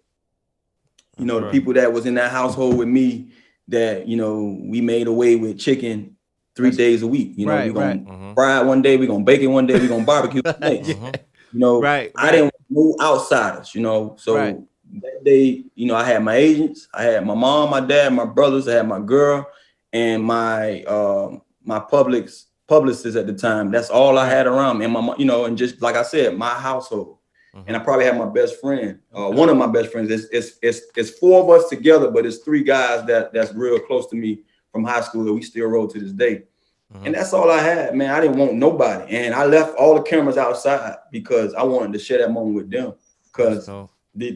The people that was in that household with me that, we made away with chicken 3 days a week. We're gonna fry it one day, we're gonna bake it one day, we're gonna barbecue the next. I didn't want no outsiders, so that day, I had my agents, I had my mom, my dad, my brothers, I had my girl, and my publicists at the time. That's all I had around me. And my, and just like I said, my household. And I probably had my best friend. One of my best friends. It's four of us together, but it's three guys that's real close to me from high school that we still roll to this day. And that's all I had, man. I didn't want nobody. And I left all the cameras outside because I wanted to share that moment with them. Because to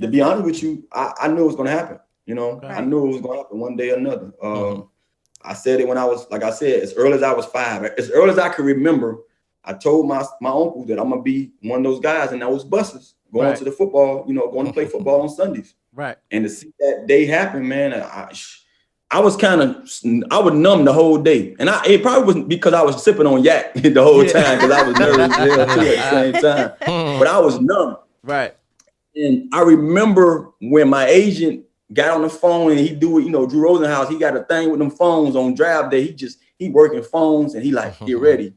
be honest with you, I knew it was going to happen. I knew it was going to happen one day or another. I said it when I was, like I said, as early as I was 5, as early as I could remember, I told my uncle that I'm going to be one of those guys in those buses going to the football, going to play football on Sundays. Right. And to see that day happen, man, I was I was numb the whole day. And it probably wasn't because I was sipping on yak the whole time because I was nervous too at the same time. But I was numb. Right. And I remember when my agent got on the phone and he do it, Drew Rosenhaus, he got a thing with them phones on draft day. He working phones and he like, get ready.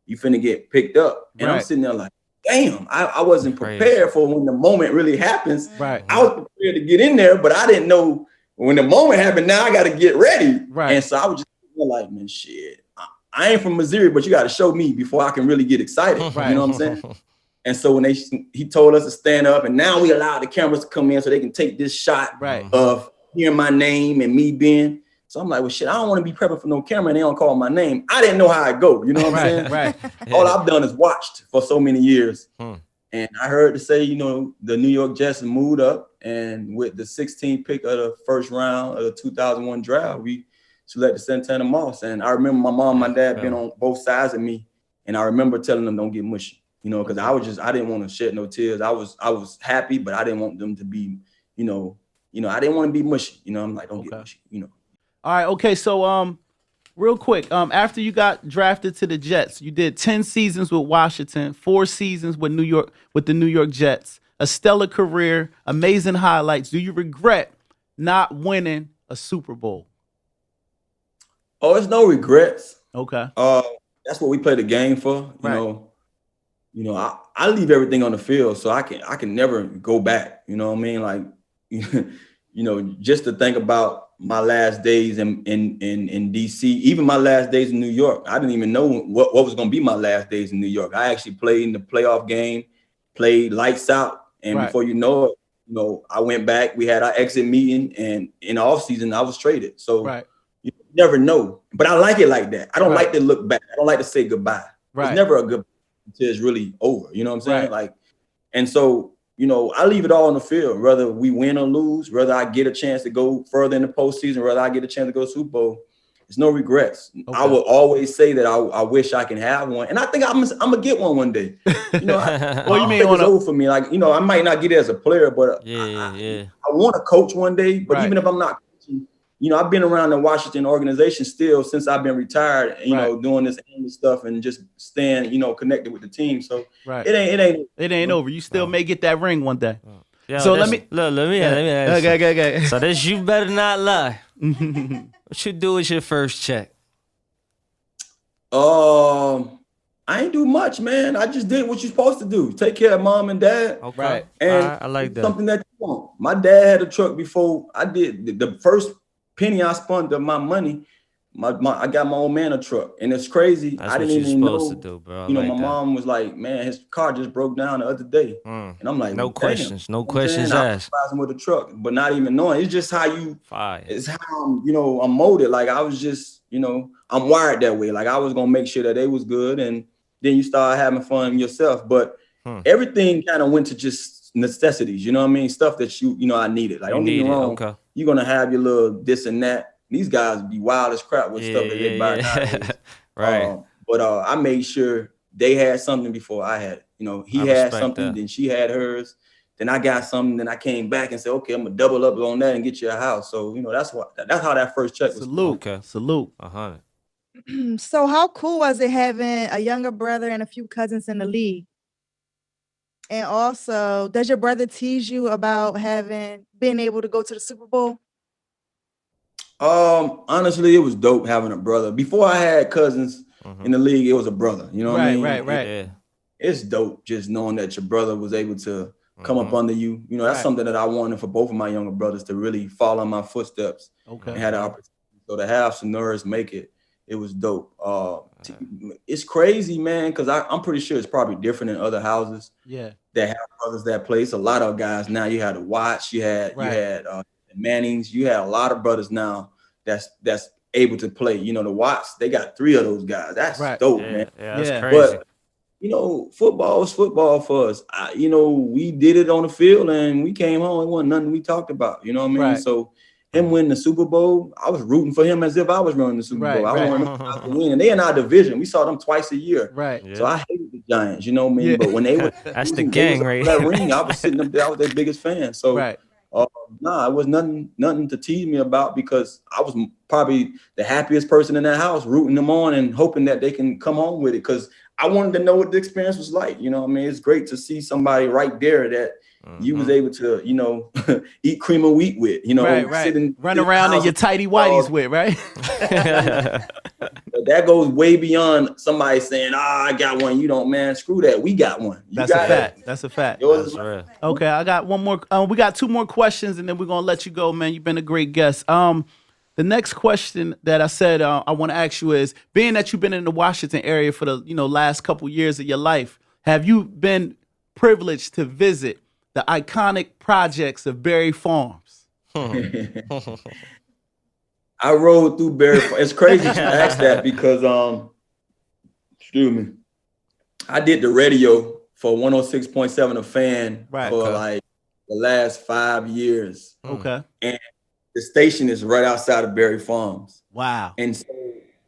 You finna get picked up. And I'm sitting there like, damn, I wasn't prepared for when the moment really happens. Right. I was prepared to get in there, but I didn't know when the moment happened, now I got to get ready. Right. And so I was just like, man, shit, I ain't from Missouri, but you got to show me before I can really get excited. Right. You know what I'm saying? And so when he told us to stand up, and now we allowed the cameras to come in so they can take this shot of hearing my name and me being. So I'm like, well, shit, I don't want to be prepping for no camera and they don't call my name. I didn't know how it go. You know what I'm saying? Right. All I've done is watched for so many years. And I heard to say, you know, the New York Jets moved up, and with the 16th pick of the first round of the 2001 draft, we selected Santana Moss. And I remember my mom and my dad being on both sides of me. And I remember telling them, don't get mushy, you know, because I didn't want to shed no tears. I was happy, but I didn't want them to be, you know, I didn't want to be mushy. You know, I'm like, don't get mushy, you know. All right. Okay. So, real quick, after you got drafted to the Jets, you did 10 seasons with Washington, 4 seasons with the New York Jets, a stellar career, amazing highlights. Do you regret not winning a Super Bowl? Oh, it's no regrets. Okay. That's what we play the game for. You know, I leave everything on the field, so I can never go back. You know what I mean? Like, you know, just to think about my last days in DC, even my last days in New York, I didn't even know what was going to be my last days in New York. I actually played in the playoff game, played lights out, and before you know it, you know, I went back. We had our exit meeting, and in the offseason, I was traded. So you never know. But I like it like that. I don't like to look back. I don't like to say goodbye. It's never a goodbye until it's really over. You know what I'm saying? Like, and so, you know, I leave it all on the field, whether we win or lose, whether I get a chance to go further in the postseason, whether I get a chance to go to Super Bowl. It's no regrets. Okay. I will always say that I wish I can have one, and I think I'm gonna get one day. You know, well, you mean it's over for me? Like, you know, I might not get it as a player, but I want to coach one day. But even if I'm not coaching, you know, I've been around the Washington organization still since I've been retired. You know, doing this stuff and just staying, you know, connected with the team. So it ain't over. You still may get that ring one day. Yo, so let me ask you. Okay. So this, you better not lie. What you do with your first check? I ain't do much, man. I just did what you're supposed to do. Take care of mom and dad. Okay. And I like that. Something that you want. My dad had a truck before I did. The first penny I spent of my money, I got my old man a truck. And it's crazy. That's I didn't what even you're know. supposed to do, bro. You know, my mom was like, man, his car just broke down the other day. And I'm like, no questions. No you know questions asked. I'm with a truck, but not even knowing. It's just how you, it's how, you know, I'm molded. Like, I was just, you know, I'm wired that way. Like, I was going to make sure that they was good. And then you start having fun yourself. But everything kind of went to just necessities. You know what I mean? Stuff that you know, I needed. Like, don't get me wrong. Okay. You're going to have your little this and that. These guys be wild as crap with stuff that they buy nowadays. But I made sure they had something before I had it. You know, he had something, then she had hers. Then I got something, then I came back and said, okay, I'm gonna double up on that and get you a house. So, you know, that's how that first check was. Salute. 100. So how cool was it having a younger brother and a few cousins in the league? And also, does your brother tease you about being able to go to the Super Bowl? Honestly, it was dope having a brother. Before I had cousins in the league, it was a brother. You know what I mean? Right. Yeah. It's dope just knowing that your brother was able to come up under you. You know, that's something that I wanted for both of my younger brothers to really follow in my footsteps. And had the opportunity. So to have Sonoras make it was dope. It's crazy, man, because I'm pretty sure it's probably different in other houses. Yeah. That have brothers that play. A lot of guys now, you had to watch, you had Mannings, you had a lot of brothers now that's able to play. You know, the Watts, they got 3 of those guys. That's dope, man. Yeah, that's crazy. But, you know, football is football for us. You know, we did it on the field and we came home. It wasn't nothing we talked about. You know what I mean? So him winning the Super Bowl, I was rooting for him as if I was running the Super Bowl. I wanted them to win. And they in our division. We saw them twice a year. So I hated the Giants, you know what I mean? But when they were that's the gang, right? That ring, I was sitting up there. I was their biggest fan. So it was nothing to tease me about because I was probably the happiest person in that house, rooting them on and hoping that they can come home with it. Because I wanted to know what the experience was like. You know what I mean? It's great to see somebody right there that you was able to, you know, eat cream of wheat with, you know, run around in your tighty whities with, right? That goes way beyond somebody saying, I got one. You don't, man, screw that. We got one. That's a fact. Yours Okay, I got one more. We got 2 more questions and then we're going to let you go, man. You've been a great guest. The next question that I said I want to ask you is, being that you've been in the Washington area for the last couple years of your life, have you been privileged to visit the iconic projects of Berry Farms? I rode through Berry Farms. It's crazy to ask that because excuse me, I did the radio for 106.7 The Fan for like the last 5 years. Okay. And the station is right outside of Berry Farms. Wow. And so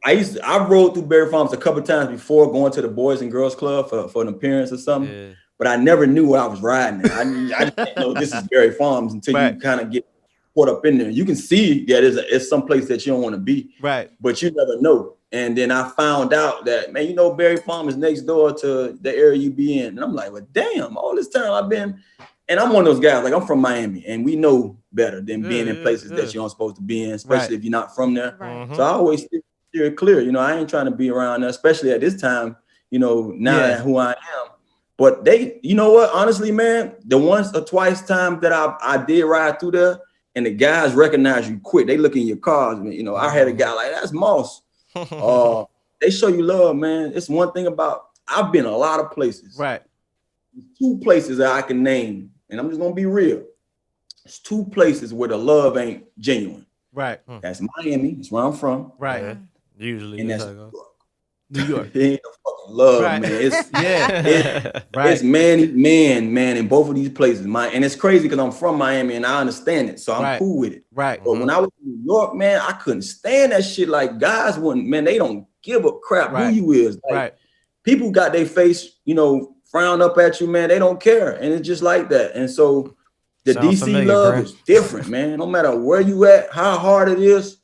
I rode through Berry Farms a couple of times before going to the Boys and Girls Club for an appearance or something. Yeah. But I never knew what I was riding at. I didn't know this is Berry Farms until you kind of get caught up in there. You can see that it's some place that you don't want to be. Right. But you never know. And then I found out that, man, Berry Farms is next door to the area you be in. And I'm like, well, damn, all this time I've been. And I'm one of those guys, like I'm from Miami, and we know better than being in places that you aren't supposed to be in, especially if you're not from there. Right. So I always steer it clear. I ain't trying to be around there, especially at this time, now that who I am. But they, you know what, honestly, man, the once or twice time that I did ride through there and the guys recognize you quick, they look in your cars. I had a guy like, that's Moss. They show you love, man. It's one thing about, I've been a lot of places. Right. 2 places that I can name, and I'm just going to be real. It's 2 places where the love ain't genuine. Right. That's Miami. That's where I'm from. Right. Yeah. Usually. And that's New York. It ain't no fucking love, man. It's it's man in both of these places. And it's crazy because I'm from Miami and I understand it, so I'm cool with it. Right. But when I was in New York, man, I couldn't stand that shit. Like guys wouldn't, man, they don't give a crap who you is. Like, people got their face, frown up at you, man. They don't care, and it's just like that. And so the DC love is different, man. No matter where you at, how hard it is.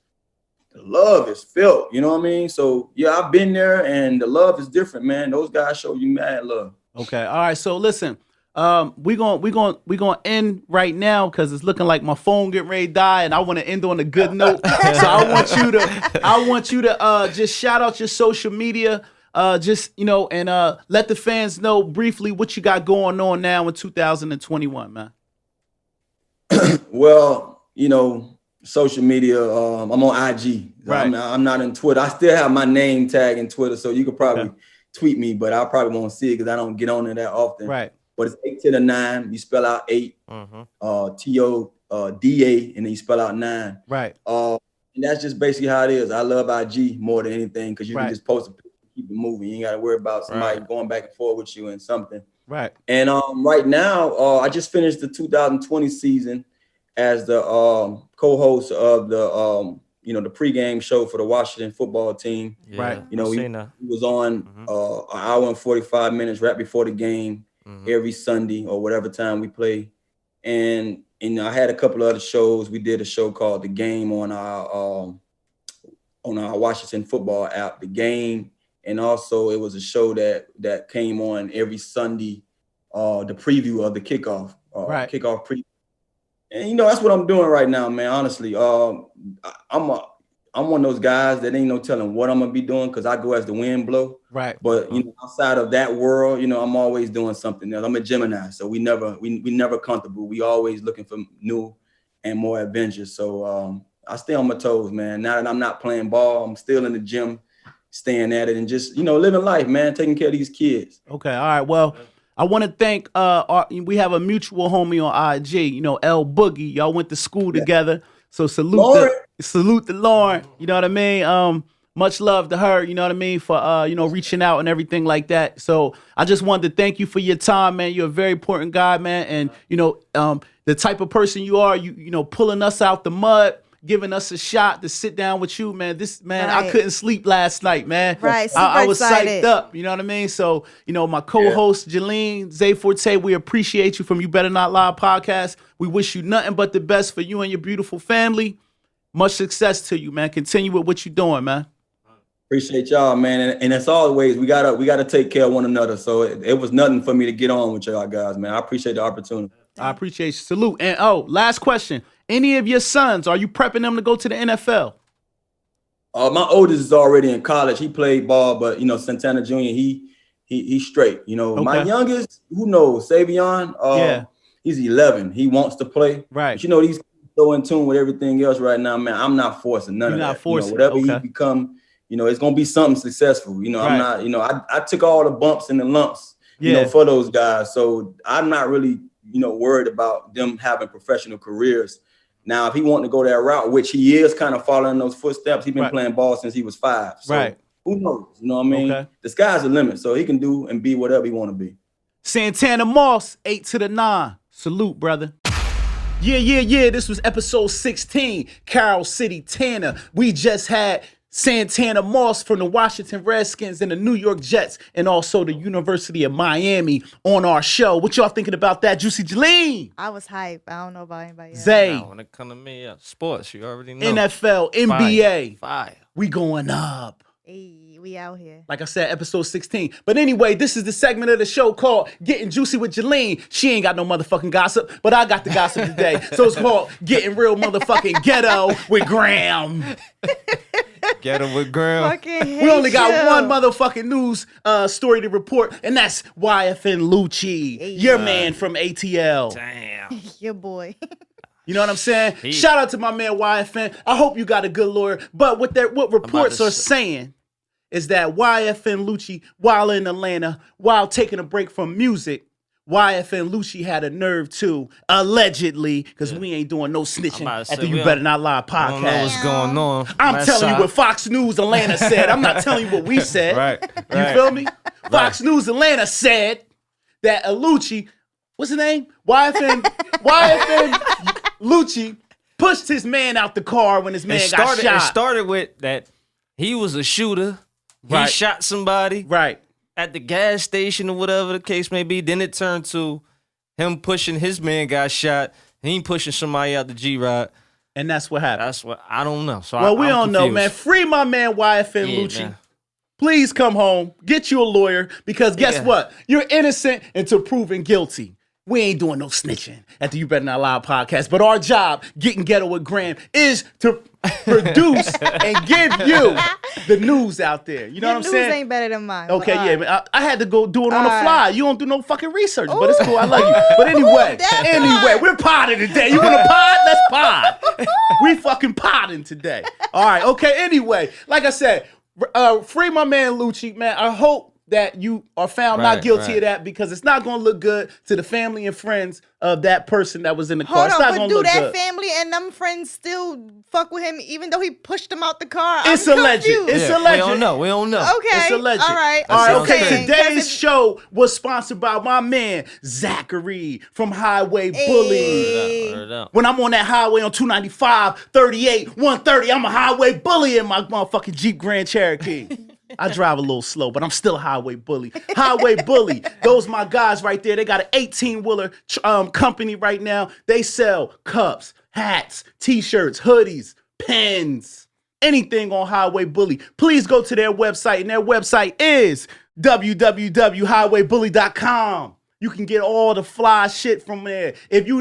The love is felt, you know what I mean? So yeah, I've been there and the love is different, man. Those guys show you mad love. Okay. All right. So listen, we're gonna end right now because it's looking like my phone getting ready to die and I want to end on a good note. So I want you to just shout out your social media, and let the fans know briefly what you got going on now in 2021, man. Well, social media, I'm on IG. Right. I'm not in Twitter. I still have my name tag in Twitter, so you could probably tweet me, but I probably won't see it because I don't get on it that often. Right. But it's 8 to the 9. You spell out 8, TODA, and then you spell out 9. Right. And that's just basically how it is. I love IG more than anything because you can just post a picture, keep it moving. You ain't got to worry about somebody going back and forth with you and something. Right. And right now, I just finished the 2020 season as the co-host of the the pregame show for the Washington football team. Yeah, right. He was on an hour and 45 minutes right before the game every Sunday or whatever time we play. And I had a couple of other shows. We did a show called The Game on our Washington football app, The Game. And also it was a show that came on every Sunday, the preview of the kickoff, kickoff preview. And that's what I'm doing right now, man. Honestly, I'm one of those guys that ain't no telling what I'm gonna be doing because I go as the wind blow. Right. But outside of that world, I'm always doing something else. I'm a Gemini, so we never comfortable. We always looking for new and more adventures. So I stay on my toes, man. Now that I'm not playing ball, I'm still in the gym, staying at it, and just living life, man. Taking care of these kids. Okay. All right. Well, I want to thank we have a mutual homie on IG, L Boogie. Y'all went to school together. So salute to Lauren. You know what I mean? Much love to her, you know what I mean, for reaching out and everything like that. So I just wanted to thank you for your time, man. You're a very important guy, man. And the type of person you are, you pulling us out the mud, giving us a shot to sit down with you, man. I couldn't sleep last night, man. Right, I was excited. psyched up, you know what I mean? So, my co-host, Jaleen, Ze-Forte, we appreciate you from You Better Not Lie podcast. We wish you nothing but the best for you and your beautiful family. Much success to you, man. Continue with what you're doing, man. Appreciate y'all, man. And as always, we gotta take care of one another. So it was nothing for me to get on with y'all guys, man. I appreciate the opportunity. I appreciate you. Salute. And last question. Any of your sons, are you prepping them to go to the NFL? My oldest is already in college. He played ball, but Santana Jr., he's straight. Okay. My youngest, who knows, Savion, he's 11. He wants to play. Right. But these so in tune with everything else right now, man. I'm not forcing none You're of not that. forcing, whatever okay. he become, it's gonna be something successful. I'm not. I took all the bumps and the lumps, for those guys. So I'm not really, worried about them having professional careers. Now, if he wanted to go that route, which he is kind of following those footsteps, he's been playing ball since he was 5. So who knows? You know what I mean? Okay. The sky's the limit, so he can do and be whatever he want to be. Santana Moss, 8 to the 9. Salute, brother. Yeah. This was episode 16, Carol City Tana. We just had Santana Moss from the Washington Redskins and the New York Jets, and also the University of Miami on our show. What y'all thinking about that, Juicy-Jaleen? I was hype. I don't know about anybody else. Zay. When it come to me, sports, you already know. NFL, NBA. Fire. We going up. Hey, we out here. Like I said, episode 16. But anyway, this is the segment of the show called Getting Juicy with Jaleen. She ain't got no motherfucking gossip, but I got the gossip today. So it's called Getting Real Motherfucking Ghetto with Graham. Ghetto with Graham. We only got one motherfucking news story to report, and that's YFN Lucci, your man from ATL. Damn. Your boy. You know what I'm saying? Shout out to my man YFN. I hope you got a good lawyer. But what reports are saying is that YFN Lucci, while in Atlanta, while taking a break from music, YFN Lucci had a nerve to, allegedly, because we ain't doing no snitching at the You Better Not Lie podcast. I don't know what's going on. I'm telling you what Fox News Atlanta said. I'm not telling you what we said. Right. You feel me? Fox News Atlanta said that Lucci, what's his name? YFN Lucci pushed his man out the car when his man got shot. It started with that he was a shooter. He shot somebody. Right. At the gas station or whatever the case may be. Then it turned to him pushing his man got shot. He pushing somebody out the G-Rod. And that's what happened. That's what I don't know. So we don't know, man. Free my man YFN Lucci. Man. Please come home. Get you a lawyer because guess what? You're innocent until proven guilty. We ain't doing no snitching at the You Better Not Lie podcast. But our job, Getting Ghetto with Graham, is to produce and give you the news out there. You know what I'm saying? News ain't better than mine. Okay, man. I had to go do it on the fly. You don't do no fucking research, but it's cool. I love you. But anyway, we're podding today. You want to pod? Let's pod. We fucking podding today. All right. Okay. Anyway, like I said, free my man Lucci, man. I hope that you are found not guilty of that because it's not going to look good to the family and friends of that person that was in the car. It's not going to look good. But do that family and them friends still fuck with him even though he pushed them out the car? It's alleged. It's alleged. We don't know. Okay. It's alleged. All right. Okay. Today's show was sponsored by my man, Zachary from Highway Bully. When I'm on that highway on 295, 38, 130, I'm a highway bully in my motherfucking Jeep Grand Cherokee. I drive a little slow, but I'm still a highway bully. Highway bully. Those my guys right there. They got an 18-wheeler company right now. They sell cups, hats, t-shirts, hoodies, pens, anything on Highway Bully. Please go to their website, and their website is www.highwaybully.com. You can get all the fly shit from there. If you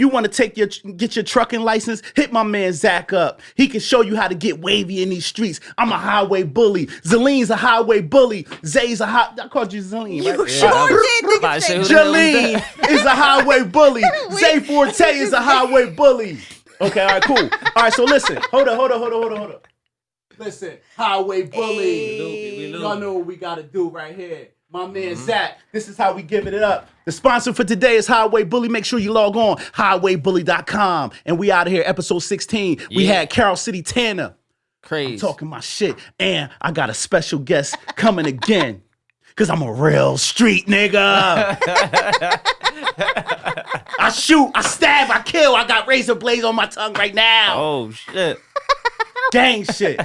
want to get your trucking license, hit my man Zach up. He can show you how to get wavy in these streets. I'm a highway bully. Zalene's a highway bully. Zay's a I called you Zaleen, right? You sure did. Jaleen is a highway bully. Ze-Forte is a highway bully. Okay, all right, cool. All right, so listen. Hold on. Listen, highway bully. Y'all know what we got to do right here. My man Zach, this is how we giving it up. The sponsor for today is Highway Bully. Make sure you log on, highwaybully.com. And we out of here, episode 16. We had Carol City Tana. Crazy. I'm talking my shit. And I got a special guest coming again. Because I'm a real street nigga. I shoot, I stab, I kill. I got razor blades on my tongue right now. Oh, shit. Gang shit.